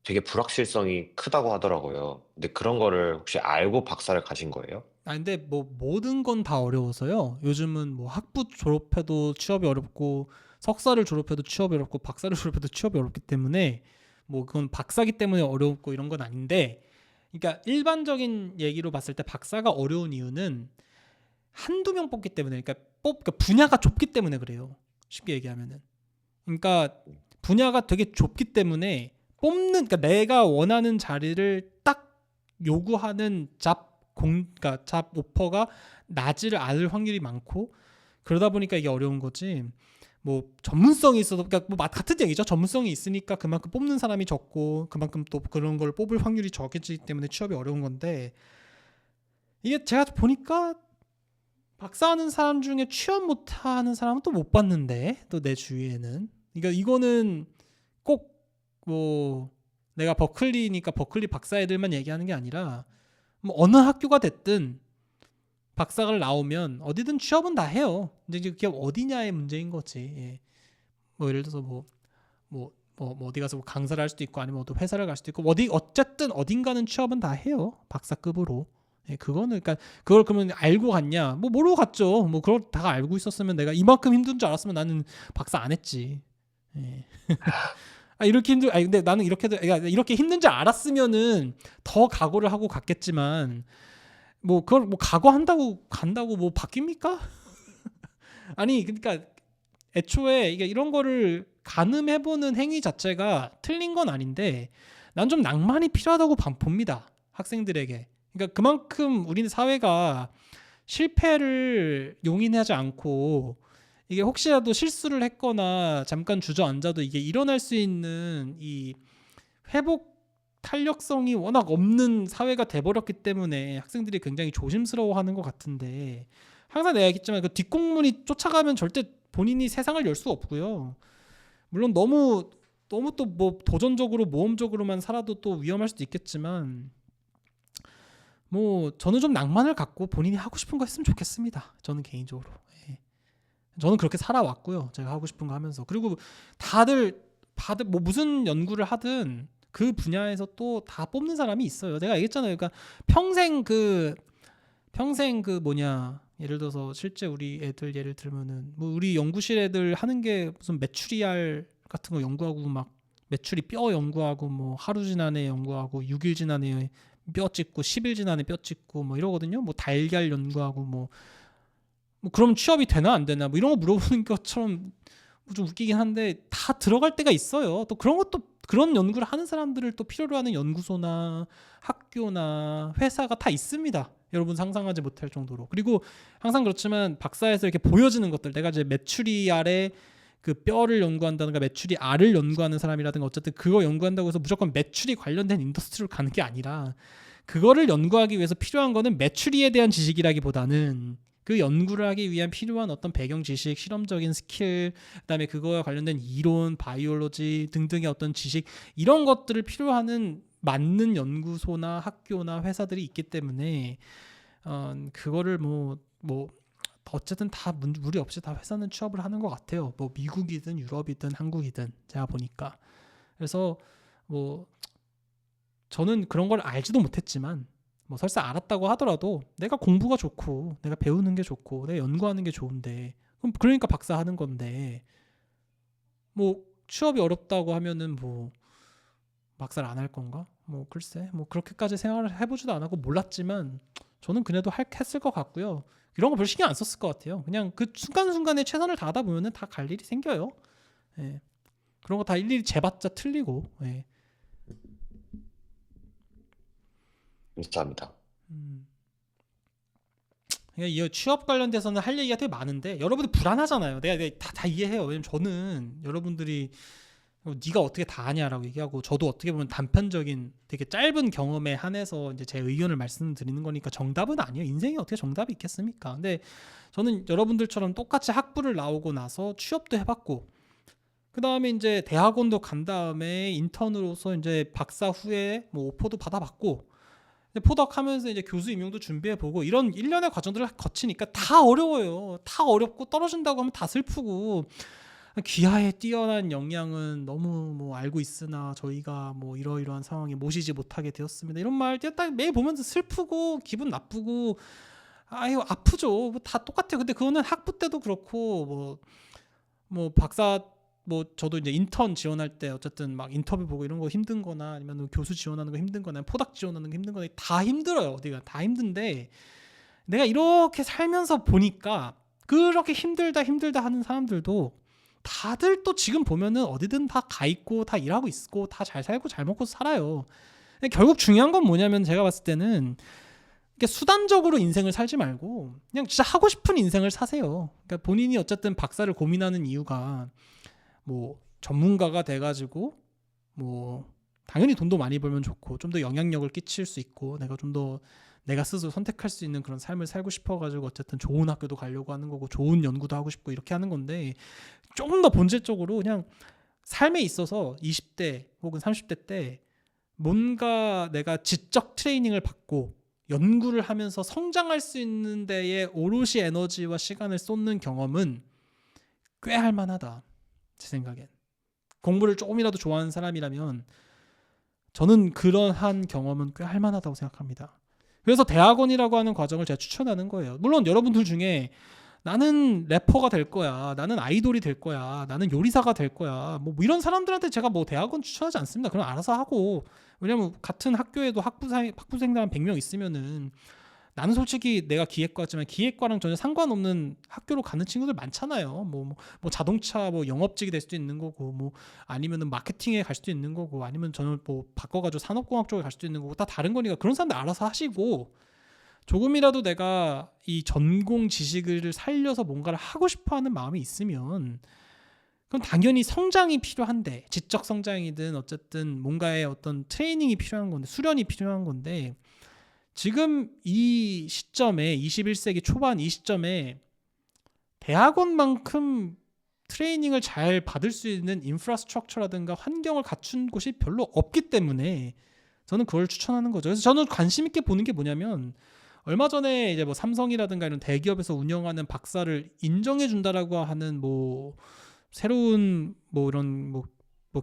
되게 불확실성이 크다고 하더라고요. 근데 그런 거를 혹시 알고 박사를 가신 거예요? 근데 뭐 모든 건 다 어려워서요. 요즘은 뭐 학부 졸업해도 취업이 어렵고 석사를 졸업해도 취업이 어렵고 박사를 졸업해도 취업이 어렵기 때문에 뭐 그건 박사기 때문에 어렵고 이런 건 아닌데, 그러니까 일반적인 얘기로 봤을 때 박사가 어려운 이유는 한두 명 뽑기 때문에, 그러니까 분야가 좁기 때문에 그래요. 쉽게 얘기하면은. 그러니까 분야가 되게 좁기 때문에 그러니까 내가 원하는 자리를 딱 요구하는 그러니까 잡 오퍼가 나지를 않을 확률이 많고, 그러다 보니까 이게 어려운 거지. 뭐 전문성이 있어도, 그러니까 뭐 같은 얘기죠. 전문성이 있으니까 그만큼 뽑는 사람이 적고 그만큼 또 그런 걸 뽑을 확률이 적어지기 때문에 취업이 어려운 건데, 이게 제가 보니까 박사하는 사람 중에 취업 못하는 사람은 또 못 봤는데, 또 내 주위에는. 그러니까 이거는 꼭 뭐 내가 버클리니까 버클리 박사 애들만 얘기하는 게 아니라 뭐 어느 학교가 됐든 박사가 나오면 어디든 취업은 다 해요. 근데 이제 그게 어디냐의 문제인 거지. 예. 뭐 예를 들어서 뭐 어디 가서 뭐 강사를 할 수도 있고 아니면 또 회사를 갈 수도 있고 어쨌든 어딘가는 취업은 다 해요. 박사급으로. 예, 그거는 그러니까 그걸 그러면 알고 갔냐? 뭐 모르고 갔죠. 뭐 그걸 다 알고 있었으면 내가 이만큼 힘든 줄 알았으면 나는 박사 안 했지. 예. 근데 나는 이렇게 힘든 줄 알았으면은 더 각오를 하고 갔겠지만, 뭐 그걸 뭐 각오한다고 간다고 뭐 바뀝니까? 아니 그러니까 애초에 이게 이런 거를 가늠해보는 행위 자체가 틀린 건 아닌데, 난 좀 낭만이 필요하다고 봅니다. 학생들에게. 그러니까 그만큼 우리는 사회가 실패를 용인하지 않고, 이게 혹시라도 실수를 했거나 잠깐 주저앉아도 이게 일어날 수 있는 이 회복 탄력성이 워낙 없는 사회가 돼버렸기 때문에 학생들이 굉장히 조심스러워하는 것 같은데, 항상 내가 얘기했지만 그 뒷공문이 쫓아가면 절대 본인이 세상을 열 수 없고요. 물론 너무 또 뭐 도전적으로 모험적으로만 살아도 또 위험할 수도 있겠지만, 뭐 저는 좀 낭만을 갖고 본인이 하고 싶은 거 했으면 좋겠습니다. 저는 개인적으로. 예. 저는 그렇게 살아왔고요. 제가 하고 싶은 거 하면서. 그리고 다들 뭐 무슨 연구를 하든 그 분야에서 또 다 뽑는 사람이 있어요. 내가 얘기했잖아요. 그러니까 평생 그 뭐냐, 예를 들어서 실제 우리 애들 예를 들면은 뭐 우리 연구실 애들 하는 게 무슨 메추리알 같은 거 연구하고, 막 메추리 뼈 연구하고 뭐 하루 지난해 연구하고 6일 지난해 뼈 찍고 10일 지난해 뼈 찍고 뭐 이러거든요. 뭐 달걀 연구하고 뭐 그럼 취업이 되나 안 되나 뭐 이런 거 물어보는 것처럼 좀 웃기긴 한데, 다 들어갈 때가 있어요. 또 그런 연구를 하는 사람들을 또 필요로 하는 연구소나 학교나 회사가 다 있습니다. 여러분 상상하지 못할 정도로. 그리고 항상 그렇지만 박사에서 이렇게 보여지는 것들, 내가 이제 메추리알의 그 뼈를 연구한다든가 메추리알을 연구하는 사람이라든가 어쨌든 그거 연구한다고 해서 무조건 메추리 관련된 인더스트리로 가는 게 아니라, 그거를 연구하기 위해서 필요한 거는 메추리에 대한 지식이라기보다는 그 연구를 하기 위한 필요한 어떤 배경 지식, 실험적인 스킬, 그다음에 그거와 관련된 이론, 바이올로지 등등의 어떤 지식, 이런 것들을 필요하는 맞는 연구소나 학교나 회사들이 있기 때문에, 그거를 뭐 어쨌든 다 무리 없이 다 회사는 취업을 하는 것 같아요. 뭐 미국이든 유럽이든 한국이든 제가 보니까. 그래서 뭐 저는 그런 걸 알지도 못했지만, 뭐 설사 알았다고 하더라도 내가 공부가 좋고 내가 배우는 게 좋고 내가 연구하는 게 좋은데, 그럼 그러니까 박사 하는 건데, 뭐 취업이 어렵다고 하면은 뭐 박사를 안 할 건가? 뭐 글쎄, 뭐 그렇게까지 생각을 해보지도 않았고 몰랐지만, 저는 그래도 했을 것 같고요. 이런 거 별 신경 안 썼을 것 같아요. 그냥 그 순간순간에 최선을 다하다 보면은 다 갈 일이 생겨요. 예. 그런 거 다 일일이 재봤자 틀리고. 예. 감사합니다. 음. 그러니까 이 취업 관련돼서는 할 얘기가 되게 많은데, 여러분들 불안하잖아요. 내가 다 이해해요. 왜냐면 저는 여러분들이 네가 어떻게 다 아냐라고 얘기하고, 저도 어떻게 보면 단편적인 되게 짧은 경험에 한해서 이제 제 의견을 말씀드리는 거니까 정답은 아니에요. 인생에 어떻게 정답이 있겠습니까? 근데 저는 여러분들처럼 똑같이 학부를 나오고 나서 취업도 해봤고, 그 다음에 이제 대학원도 간 다음에 인턴으로서 이제 박사 후에 뭐 오퍼도 받아봤고, 포덕하면서 이제 교수 임용도 준비해보고, 이런 일련의 과정들을 거치니까 다 어려워요. 다 어렵고, 떨어진다고 하면 다 슬프고, 귀하에 뛰어난 역량은 너무 뭐 알고 있으나 저희가 뭐 이러이러한 상황에 모시지 못하게 되었습니다. 이런 말 딱 매일 보면서 슬프고 기분 나쁘고, 아유 아프죠. 뭐다 똑같아요. 근데 그거는 학부 때도 그렇고, 뭐 박사, 뭐 저도 이제 인턴 지원할 때 어쨌든 막 인터뷰 보고 이런 거 힘든거나, 아니면 교수 지원하는 거 힘든거나, 포닥 지원하는 거 힘든거나, 다 힘들어요. 어디가 다 힘든데, 내가 이렇게 살면서 보니까 그렇게 힘들다 힘들다 하는 사람들도 다들 또 지금 보면은 어디든 다 가 있고 다 일하고 있고 다 잘 살고 잘 먹고 살아요. 결국 중요한 건 뭐냐면, 제가 봤을 때는 이게 수단적으로 인생을 살지 말고 그냥 진짜 하고 싶은 인생을 사세요. 그러니까 본인이 어쨌든 박사를 고민하는 이유가 뭐 전문가가 돼가지고 뭐 당연히 돈도 많이 벌면 좋고, 좀 더 영향력을 끼칠 수 있고, 내가 좀 더 내가 스스로 선택할 수 있는 그런 삶을 살고 싶어가지고 어쨌든 좋은 학교도 가려고 하는 거고, 좋은 연구도 하고 싶고 이렇게 하는 건데, 조금 더 본질적으로 그냥 삶에 있어서 20대 혹은 30대 때 뭔가 내가 지적 트레이닝을 받고 연구를 하면서 성장할 수 있는 데에 오롯이 에너지와 시간을 쏟는 경험은 꽤 할만하다, 제 생각엔. 공부를 조금이라도 좋아하는 사람이라면 저는 그러한 경험은 꽤 할만하다고 생각합니다. 그래서 대학원이라고 하는 과정을 제가 추천하는 거예요. 물론 여러분들 중에 나는 래퍼가 될 거야, 나는 아이돌이 될 거야, 나는 요리사가 될 거야, 뭐 이런 사람들한테 제가 뭐 대학원 추천하지 않습니다. 그럼 알아서 하고. 왜냐면 같은 학교에도 학부생들 한 100명 있으면은, 나는 솔직히 내가 기획과지만 기획과랑 전혀 상관없는 학교로 가는 친구들 많잖아요. 뭐 자동차 뭐 영업직이 될 수도 있는 거고, 뭐 아니면은 마케팅에 갈 수도 있는 거고, 아니면 저는 뭐 바꿔가지고 산업공학 쪽에 갈 수도 있는 거고, 다 다른 거니까 그런 사람들 알아서 하시고, 조금이라도 내가 이 전공 지식을 살려서 뭔가를 하고 싶어하는 마음이 있으면, 그럼 당연히 성장이 필요한데, 지적 성장이든 어쨌든 뭔가의 어떤 트레이닝이 필요한 건데, 수련이 필요한 건데, 지금 이 시점에 21세기 초반 이 시점에 대학원만큼 트레이닝을 잘 받을 수 있는 인프라스트럭처라든가 환경을 갖춘 곳이 별로 없기 때문에 저는 그걸 추천하는 거죠. 그래서 저는 관심 있게 보는 게 뭐냐면, 얼마 전에 이제 뭐 삼성이라든가 이런 대기업에서 운영하는 박사를 인정해 준다라고 하는 뭐 새로운 뭐 이런 뭐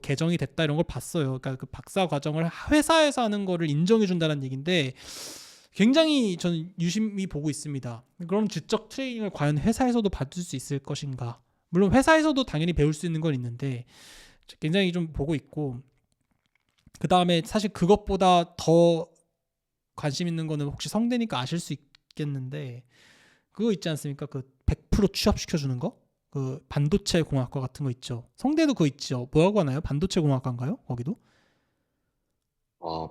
개정이 됐다 이런 걸 봤어요. 그러니까 그 박사 과정을 회사에서 하는 거를 인정해 준다는 얘기인데, 굉장히 저는 유심히 보고 있습니다. 그럼 지적 트레이닝을 과연 회사에서도 받을 수 있을 것인가? 물론 회사에서도 당연히 배울 수 있는 건 있는데, 굉장히 좀 보고 있고, 그 다음에 사실 그것보다 더 관심 있는 거는, 혹시 성대니까 아실 수 있겠는데, 그거 있지 않습니까? 그 100% 취업시켜 주는 거? 그 반도체 공학과 같은 거 있죠. 성대도 그거 있죠. 뭐라고 하나요? 반도체 공학과인가요? 거기도?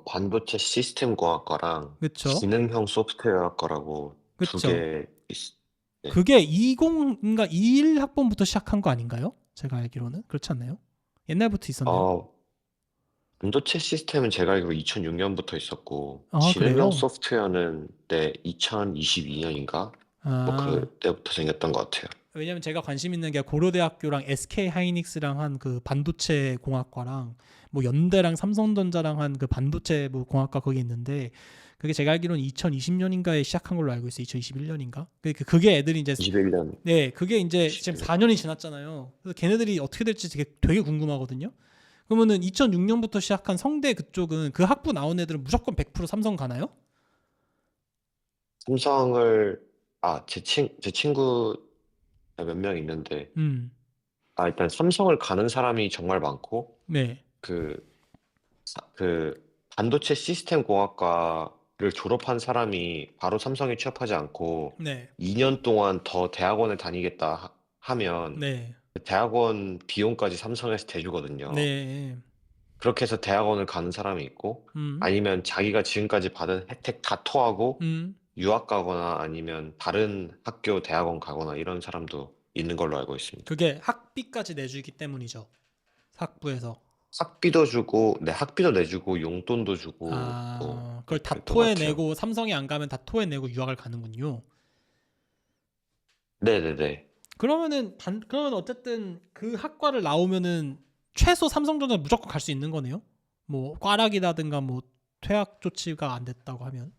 반도체 시스템 공학과랑 그렇죠. 지능형 소프트웨어학과라고 두 그렇죠. 개 네. 그게 20인가 21학번부터 시작한 거 아닌가요? 제가 알기로는 그렇지 않나요? 옛날부터 있었나요? 어, 반도체 시스템은 제가 알기로 2006년부터 있었고, 아, 지능형 그래요? 소프트웨어는 네, 2022년인가? 뭐 아, 그때부터 생겼던 것 같아요. 왜냐면 제가 관심 있는 게 고려대학교랑 SK 하이닉스랑 한 그 반도체 공학과랑, 뭐 연대랑 삼성전자랑 한 그 반도체 뭐 공학과 거기 있는데, 그게 제가 알기로는 2020년인가에 시작한 걸로 알고 있어요. 2021년인가? 그게 애들이 이제, 21년, 네, 그게 이제 지금 21년. 4년이 지났잖아요. 그래서 걔네들이 어떻게 될지 되게 궁금하거든요. 그러면은 2006년부터 시작한 성대 그쪽은, 그 학부 나온 애들은 무조건 100% 삼성 가나요? 삼성을, 제 친구 몇 명 있는데, 음, 일단 삼성을 가는 사람이 정말 많고, 네, 그, 그 반도체 시스템 공학과를 졸업한 사람이 바로 삼성에 취업하지 않고 네, 2년 동안 더 대학원을 다니겠다 하면 네, 그 대학원 비용까지 삼성에서 대주거든요. 네, 그렇게 해서 대학원을 가는 사람이 있고, 음, 아니면 자기가 지금까지 받은 혜택 다 토하고 음. 유학 가거나 아니면 다른 학교 대학원 가거나 이런 사람도 있는 걸로 알고 있습니다. 그게 학비까지 내주기 때문이죠. 학부에서. 학비도 주고, 네, 학비도 내주고, 용돈도 주고, 뭐, 아, 그걸 다 그랬던 것 같아요. 토해내고 삼성에 안 가면 다 토해내고 유학을 가는군요. 네네네. 그러면 어쨌든 그 학과를 나오면은 최소 삼성전자 무조건 갈 수 있는 거네요. 뭐 꽈락이라든가 뭐 퇴학 조치가 안 됐다고 하면.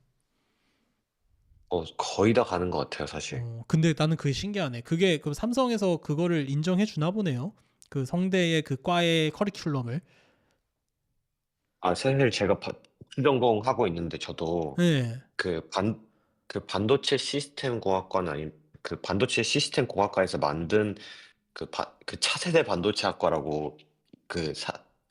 거의 다 가는 것 같아요, 사실. 근데 나는 그게 신기하네. 그게 그 삼성에서 그거를 인정해 주나 보네요. 그 성대의 그 과의 커리큘럼을. 사실 제가 전공 하고 있는데 저도 네. 그 반도체 시스템 공학과는 아닌 그 반도체 시스템 공학과에서 만든 그 차세대 반도체 학과라고 그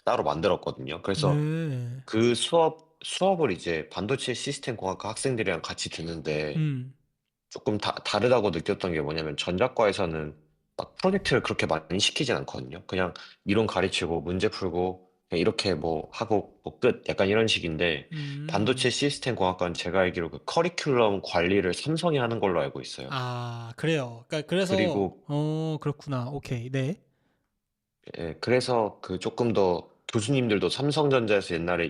따로 만들었거든요. 그래서 네. 그 수업을 이제 반도체 시스템 공학과 학생들이랑 같이 듣는데 음. 조금 다르다고 느꼈던 게 뭐냐면 전자과에서는 막 프로젝트를 그렇게 많이 시키진 않거든요. 그냥 이론 가르치고 문제 풀고 그냥 이렇게 뭐 하고 뭐 끝. 약간 이런 식인데 반도체 음. 시스템 공학과는 제가 알기로 그 커리큘럼 관리를 삼성이 하는 걸로 알고 있어요. 아, 그래요. 그러니까 그래서 그리고 그렇구나. 오케이. 네. 예, 그래서 그 조금 더 교수님들도 삼성전자에서 옛날에 에,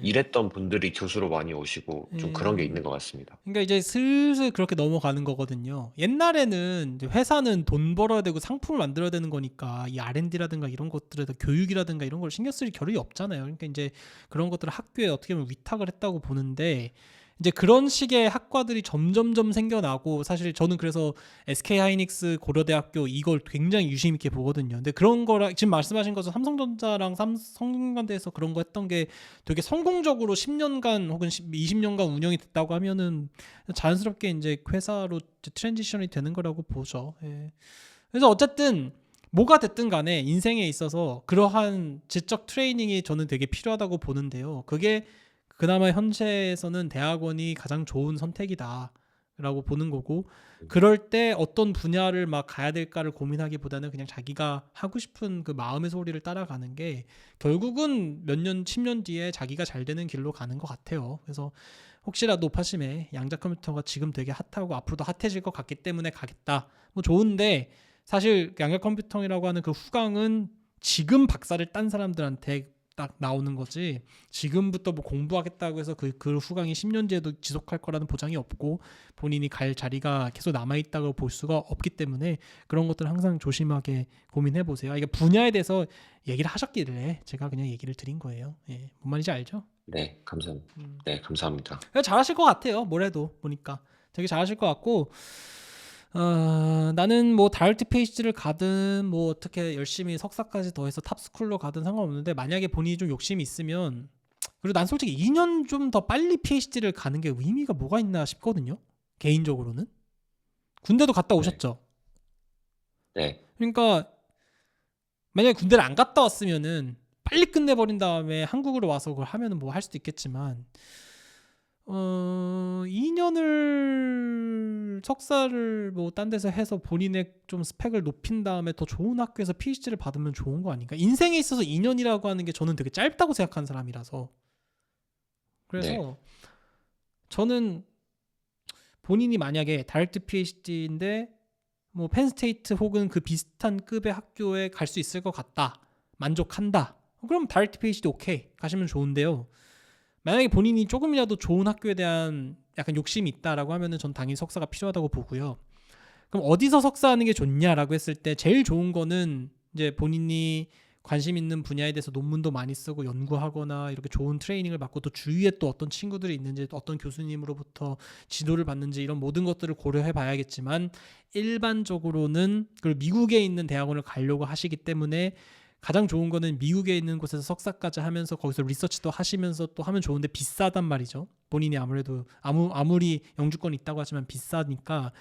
일했던 분들이 교수로 많이 오시고 좀 그런 게 있는 에. 것 같습니다. 그러니까 이제 슬슬 그렇게 넘어가는 거거든요. 옛날에는 이제 회사는 돈 벌어야 되고 상품을 만들어야 되는 거니까 이 R&D라든가 이런 것들에 다 교육이라든가 이런 걸 신경 쓸 겨를이 없잖아요. 그러니까 이제 그런 것들을 학교에 어떻게 보면 위탁을 했다고 보는데 이제 그런 식의 학과들이 점점점 생겨나고 사실 저는 그래서 SK 하이닉스 고려대학교 이걸 굉장히 유심 있게 보거든요. 근데 그런 거랑 지금 말씀하신 것처럼 삼성전자랑 삼성간대에서 그런 거 했던 게 되게 성공적으로 10년간 혹은 20년간 운영이 됐다고 하면은 자연스럽게 이제 회사로 트랜지션이 되는 거라고 보죠. 예. 그래서 어쨌든 뭐가 됐든 간에 인생에 있어서 그러한 지적 트레이닝이 저는 되게 필요하다고 보는데요. 그게 그나마 현재에서는 대학원이 가장 좋은 선택이다. 라고 보는 거고 그럴 때 어떤 분야를 막 가야 될까를 고민하기보다는 그냥 자기가 하고 싶은 그 마음의 소리를 따라가는 게 결국은 몇 년, 10년 뒤에 자기가 잘 되는 길로 가는 것 같아요. 그래서 혹시라도 파심에 양자 컴퓨터가 지금 되게 핫하고 앞으로도 핫해질 것 같기 때문에 가겠다. 뭐 좋은데 사실 양자 컴퓨터라고 하는 그 후광은 지금 박사를 딴 사람들한테 딱 나오는 거지. 지금부터 뭐 공부하겠다고 해서 그 후광이 10년 뒤에도 지속할 거라는 보장이 없고 본인이 갈 자리가 계속 남아 있다고 볼 수가 없기 때문에 그런 것들을 항상 조심하게 고민해 보세요. 이게 분야에 대해서 얘기를 하셨길래 제가 그냥 얘기를 드린 거예요. 예, 뭔 말인지 알죠? 네, 감사합니다. 음. 네, 감사합니다. 잘하실 것 같아요. 뭐래도 보니까 되게 잘하실 것 같고 나는 뭐 다이어트 페이지를 가든 뭐 어떻게 열심히 석사까지 더해서 탑스쿨로 가든 상관없는데 만약에 본인이 좀 욕심이 있으면 그리고 난 솔직히 2년 좀 더 빨리 PhD를 가는 게 의미가 뭐가 있나 싶거든요. 개인적으로는 군대도 갔다 네, 오셨죠. 네, 그러니까 만약에 군대를 안 갔다 왔으면은 빨리 끝내버린 다음에 한국으로 와서 그걸 하면은 뭐 할 수도 있겠지만 2년을 석사를 뭐 딴 데서 해서 본인의 좀 스펙을 높인 다음에 더 좋은 학교에서 PhD를 받으면 좋은 거 아닌가? 인생에 있어서 2년이라고 하는 게 저는 되게 짧다고 생각하는 사람이라서 네, 그래서 저는 본인이 만약에 다이렉트 PhD인데 뭐 펜스테이트 혹은 그 비슷한 급의 학교에 갈 수 있을 것 같다. 만족한다. 그럼 다이렉트 PhD 오케이. 가시면 좋은데요. 만약에 본인이 조금이라도 좋은 학교에 대한 약간 욕심이 있다라고 하면은 전 당연히 석사가 필요하다고 보고요. 그럼 어디서 석사하는 게 좋냐라고 했을 때 제일 좋은 거는 이제 본인이 관심 있는 분야에 대해서 논문도 많이 쓰고 연구하거나 이렇게 좋은 트레이닝을 받고 또 주위에 또 어떤 친구들이 있는지 어떤 교수님으로부터 지도를 받는지 이런 모든 것들을 고려해 봐야겠지만 일반적으로는 그리고 미국에 있는 대학원을 가려고 하시기 때문에 가장 좋은 거는 미국에 있는 곳에서 석사까지 하면서 거기서 리서치도 하시면서 또 하면 좋은데 비싸단 말이죠. 본인이 아무래도 아무리 영주권이 있다고 하지만 비싸니까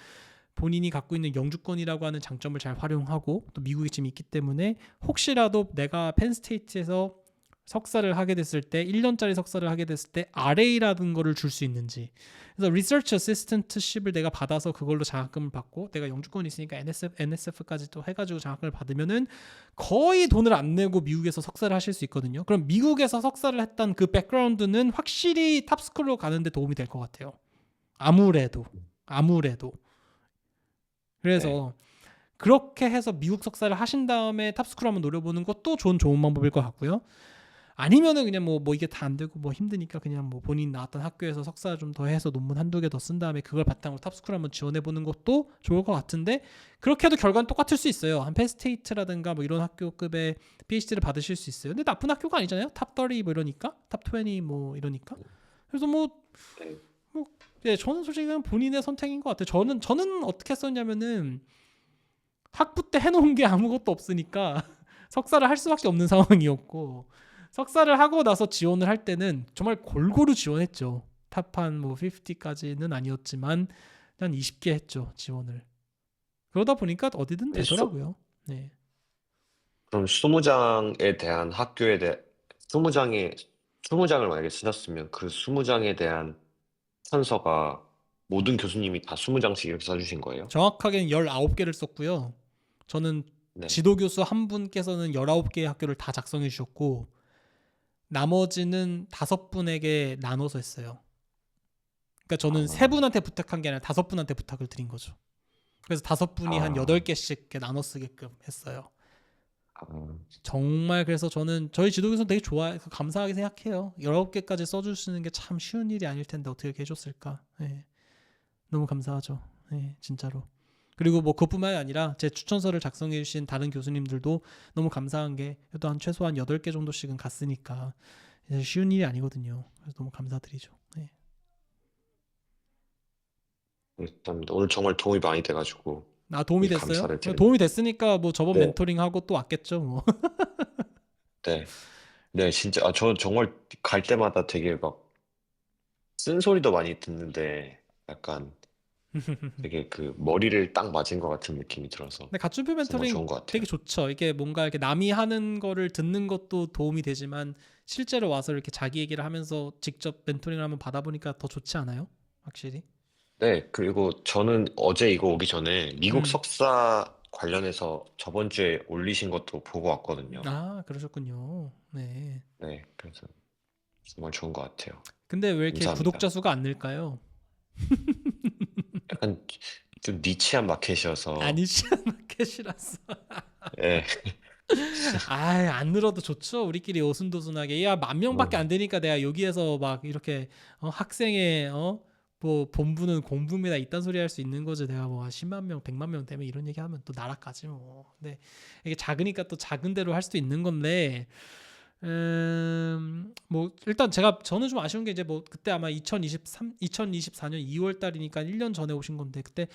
본인이 갖고 있는 영주권이라고 하는 장점을 잘 활용하고 또 미국에 지금 있기 때문에 혹시라도 내가 펜스테이트에서 석사를 하게 됐을 때 1년짜리 석사를 하게 됐을 때 RA라는 거를 줄 수 있는지 그래서 리서치 어시스턴트십을 내가 받아서 그걸로 장학금을 받고 내가 영주권이 있으니까 NSF까지 또 해가지고 장학금을 받으면은 거의 돈을 안 내고 미국에서 석사를 하실 수 있거든요. 그럼 미국에서 석사를 했던 그 백그라운드는 확실히 탑스쿨로 가는데 도움이 될 것 같아요. 아무래도 네, 그래서 그렇게 해서 미국 석사를 하신 다음에 탑스쿨 한번 노려보는 것도 좋은 방법일 것 같고요. 아니면은 그냥 뭐 이게 다 안 되고 뭐 힘드니까 그냥 뭐 본인 나왔던 학교에서 석사 좀 더 해서 논문 한두 개 더 쓴 다음에 그걸 바탕으로 탑스쿨 한번 지원해 보는 것도 좋을 것 같은데, 그렇게 해도 결과는 똑같을 수 있어요. 한 펜스테이트라든가 뭐 이런 학교급의 PhD를 받으실 수 있어요. 근데 나쁜 학교가 아니잖아요. 탑 30 뭐 이러니까, 탑 20 뭐 이러니까. 그래서 네. 예, 저는 솔직히 그냥 본인의 선택인 것 같아요. 저는 어떻게 했었냐면은 학부 때 해놓은 게 아무것도 없으니까 석사를 할 수밖에 없는 상황이었고, 석사를 하고 나서 지원을 할 때는 정말 골고루 지원했죠. 탑한 뭐 50까지는 아니었지만 한 20개 했죠, 지원을. 그러다 보니까 어디든 네, 되더라고요. 네. 그럼 20장에 대한 학교에 대해 20장에 20장을 만약에 쓰셨으면 그 20장에 대한 선서가 모든 교수님이 다 20장씩 이렇게 써주신 거예요? 정확하게는 19개를 썼고요. 저는 네. 지도교수 한 분께서는 19개의 학교를 다 작성해 주셨고, 나머지는 5분에게 나눠서 했어요. 그러니까 저는 아, 3분한테 부탁한 게 아니라 5분한테 부탁을 드린 거죠. 그래서 5분이 한 아, 8개씩 나눠 쓰게끔 했어요. 아, 정말 그래서 저는 저희 지도교수 되게 좋아해서 감사하게 생각해요. 19개까지 써주시는 게 참 쉬운 일이 아닐 텐데 어떻게 이렇게 해줬을까. 예, 너무 감사하죠. 예, 진짜로. 그리고 뭐 그뿐만이 아니라 제 추천서를 작성해 주신 다른 교수님들도 너무 감사한 게, 그래도 한 최소한 8개 정도씩은 갔으니까 쉬운 일이 아니거든요. 그래서 너무 감사드리죠. 예. 감사합니다. 오늘 정말 도움이 많이 돼가지고 도움이 됐어요? 감사를 드립니다. 도움이 됐으니까 뭐 저번 네, 멘토링하고 또 왔겠죠, 뭐. 네, 네, 진짜 저 정말 갈 때마다 되게 막 쓴소리도 많이 듣는데 약간 되게 그 머리를 딱 맞은 것 같은 느낌이 들어서 근데 가춤표 정말 멘토링 좋은 것 되게 같아요. 좋죠. 이게 뭔가 이렇게 남이 하는 거를 듣는 것도 도움이 되지만 실제로 와서 이렇게 자기 얘기를 하면서 직접 멘토링을 한번 받아보니까 더 좋지 않아요? 확실히. 네, 그리고 저는 어제 이거 오기 전에 미국 음. 석사 관련해서 저번 주에 올리신 것도 보고 왔거든요. 그러셨군요. 네. 네, 그래서 정말 좋은 것 같아요. 근데 왜 이렇게 구독자 감사합니다. 수가 안 늘까요? 약간 좀 니치한 마켓이어서, 아니지, 마켓이라서. 예, 안 늘어도 좋죠. 우리끼리 오순도순하게. 야, 10,000명밖에 안 음, 되니까 내가 여기에서 막 이렇게 학생의 뭐 본부는 공부입니다. 이딴 소리 할 수 있는 거지. 내가 뭐 10만 명, 100만 명 되면 이런 얘기 하면 또 나락가지 뭐. 근데 이게 작으니까 또 작은 대로 할 수도 있는 건데, 뭐 일단 저는 좀 아쉬운 게 이제 뭐 그때 아마 2024년 2월 달이니까 1년 전에 오신 건데, 그때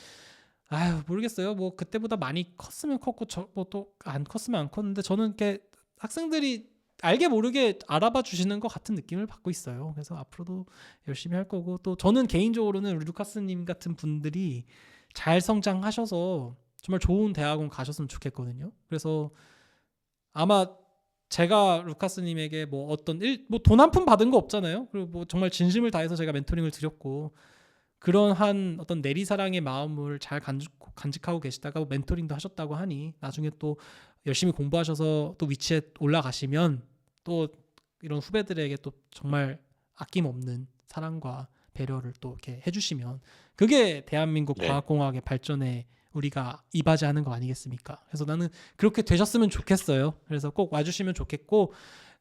모르겠어요. 뭐 그때보다 많이 컸으면 컸고 뭐 또 안 컸으면 안 컸는데, 저는 이렇게 학생들이 알게 모르게 알아봐 주시는 것 같은 느낌을 받고 있어요. 그래서 앞으로도 열심히 할 거고, 또 저는 개인적으로는 우리 루카스님 같은 분들이 잘 성장하셔서 정말 좋은 대학원 가셨으면 좋겠거든요. 그래서 아마 제가 루카스님에게 뭐 어떤 뭐 돈 한 푼 받은 거 없잖아요. 그리고 뭐 정말 진심을 다해서 제가 멘토링을 드렸고, 그런 한 어떤 내리사랑의 마음을 잘 간직하고 계시다가 뭐 멘토링도 하셨다고 하니, 나중에 또 열심히 공부하셔서 또 위치에 올라가시면 또 이런 후배들에게 또 정말 아낌없는 사랑과 배려를 또 이렇게 해주시면, 그게 대한민국 네, 과학공학의 발전에 우리가 이바지하는 거 아니겠습니까? 그래서 나는 그렇게 되셨으면 좋겠어요. 그래서 꼭 와주시면 좋겠고,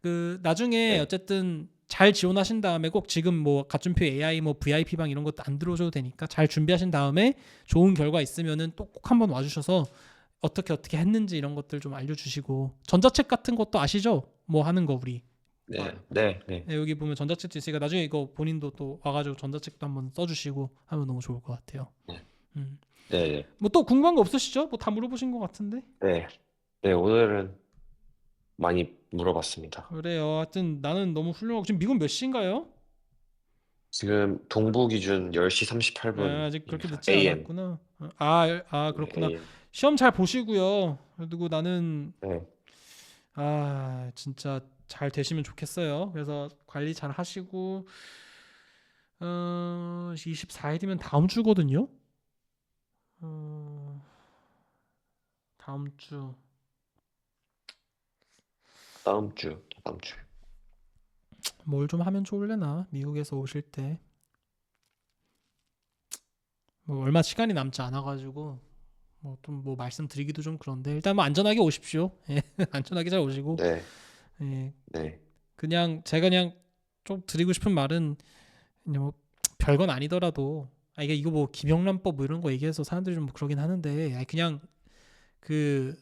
그 나중에 네, 어쨌든 잘 지원하신 다음에 꼭 지금 뭐 가춤표 AI 뭐 VIP 방 이런 것도 안 들어줘도 되니까 잘 준비하신 다음에 좋은 결과 있으면은 또 꼭 한번 와주셔서 어떻게 했는지 이런 것들 좀 알려주시고, 전자책 같은 것도 아시죠? 뭐 하는 거 우리 막, 네, 네, 네, 네, 여기 보면 전자책도 있으니까 나중에 이거 본인도 또 와가지고 전자책도 한번 써주시고 하면 너무 좋을 것 같아요. 네, 음. 네, 뭐 또 궁금한 거 없으시죠? 뭐 다 물어보신 것 같은데. 네, 네, 오늘은 많이 물어봤습니다. 그래요. 하여튼 나는 너무 훌륭하고, 지금 미국 몇 시인가요? 지금 동부 기준 10시 아직 그렇게 38분입니다. 늦지 AM. 않았구나. 네, 그렇구나. AM. 시험 잘 보시고요. 그리고 나는 네, 진짜 잘 되시면 좋겠어요. 그래서 관리 잘 하시고, 24일이면 다음 주거든요. 어, 다음 주. 다음 주. 뭘 좀 하면 좋을래나? 미국에서 오실 때. 뭐 얼마 시간이 남지 않아가지고 뭐 좀 뭐 말씀드리기도 좀 그런데 일단 뭐 안전하게 오십시오. 예, 안전하게 잘 오시고 네, 예, 네, 그냥 제가 그냥 좀 드리고 싶은 말은 그냥 뭐 별건 아니더라도 이게 이거 뭐 김영란법 뭐 이런 거 얘기해서 사람들이 좀 그러긴 하는데 그냥 그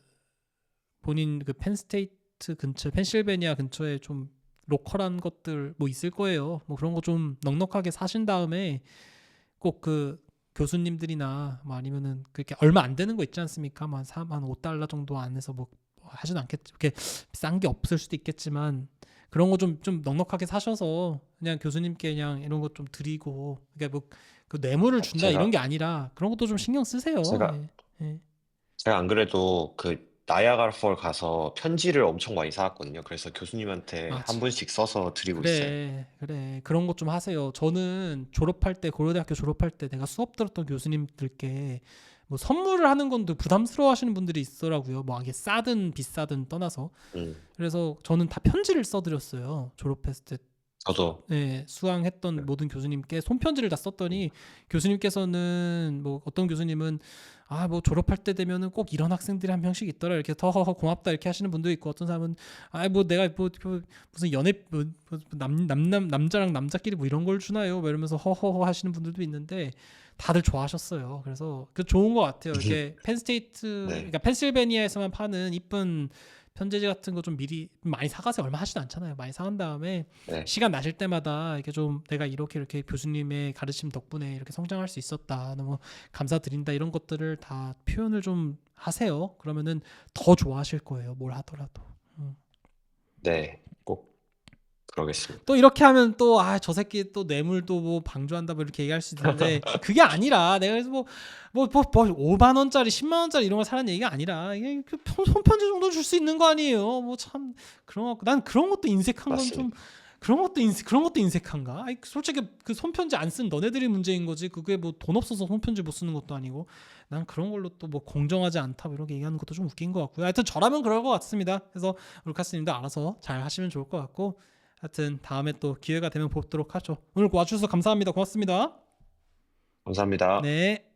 본인 그 펜스테이트 근처 펜실베니아 근처에 좀 로컬한 것들 뭐 있을 거예요. 뭐 그런 거 좀 넉넉하게 사신 다음에 꼭 그 교수님들이나 뭐 아니면은 그렇게 얼마 안 되는 거 있지 않습니까? 한 5달러 정도 안에서 뭐 하진 않겠지. 그렇게 비싼 게 없을 수도 있겠지만 그런 거 좀 넉넉하게 사셔서 그냥 교수님께 그냥 이런 거 좀 드리고 그러니까 뭐 그 뇌물을 준다 이런 제가 게 아니라 그런 것도 좀 신경 쓰세요. 제가 예. 예. 제가 안 그래도 그 나야가라 폴 가서 편지를 엄청 많이 사왔거든요. 그래서 교수님한테 아, 한 분씩 써서 드리고 있어요. 그래. 그런 것 좀 하세요. 저는 졸업할 때, 고려대학교 졸업할 때 내가 수업 들었던 교수님들께 뭐 선물을 하는 건도 부담스러워 하시는 분들이 있더라고요. 뭐 이게 싸든 비싸든 떠나서. 음, 그래서 저는 다 편지를 써드렸어요. 졸업했을 때 저도 수강했던 모든 교수님께 손편지를 다 음, 썼더니 교수님께서는 뭐 어떤 교수님은 뭐 졸업할 때 되면은 꼭 이런 학생들이 한 명씩 있더라 이렇게 더 고맙다 이렇게 하시는 분도 있고 어떤 사람은 뭐 내가 뭐 무슨 연애 남자랑 남자끼리 뭐 이런 걸 주나요? 뭐 이러면서 허허허 하시는 분들도 있는데 다들 좋아하셨어요. 그래서 그 좋은 것 같아요. 이렇게 네, 그러니까 펜실베니아에서만 파는 이쁜 편지지 같은 거 좀 미리 많이 사가세요. 얼마 하지도 않잖아요. 많이 사간 다음에 네, 시간 나실 때마다 이렇게 좀 내가 이렇게 교수님의 가르침 덕분에 이렇게 성장할 수 있었다. 너무 감사드린다. 이런 것들을 다 표현을 좀 하세요. 그러면은 더 좋아하실 거예요. 뭘 하더라도. 음. 네, 꼭 그러겠습니다. 또 이렇게 하면 또 저 새끼 또 뇌물도 뭐 방조한다 뭐 이렇게 얘기할 수 있는데 그게 아니라 내가 그래서 뭐 5만 원짜리 10만 원짜리 이런 걸 사는 얘기가 아니라 이게 그 손편지 정도 줄 수 있는 거 아니에요. 뭐 참 난 그런 것도 인색한 건 좀 맞습니다. 그런 것도 인색한가? 솔직히 그 손편지 안 쓴 너네들이 문제인 거지. 그게 뭐 돈 없어서 손편지 못 쓰는 것도 아니고 난 그런 걸로 또 뭐 공정하지 않다 뭐 이렇게 얘기하는 것도 좀 웃긴 것 같고요. 하여튼 저라면 그럴 것 같습니다. 그래서 루카스님도 알아서 잘 하시면 좋을 것 같고 하여튼 다음에 또 기회가 되면 보도록 하죠. 오늘 와주셔서 감사합니다. 고맙습니다. 감사합니다. 네.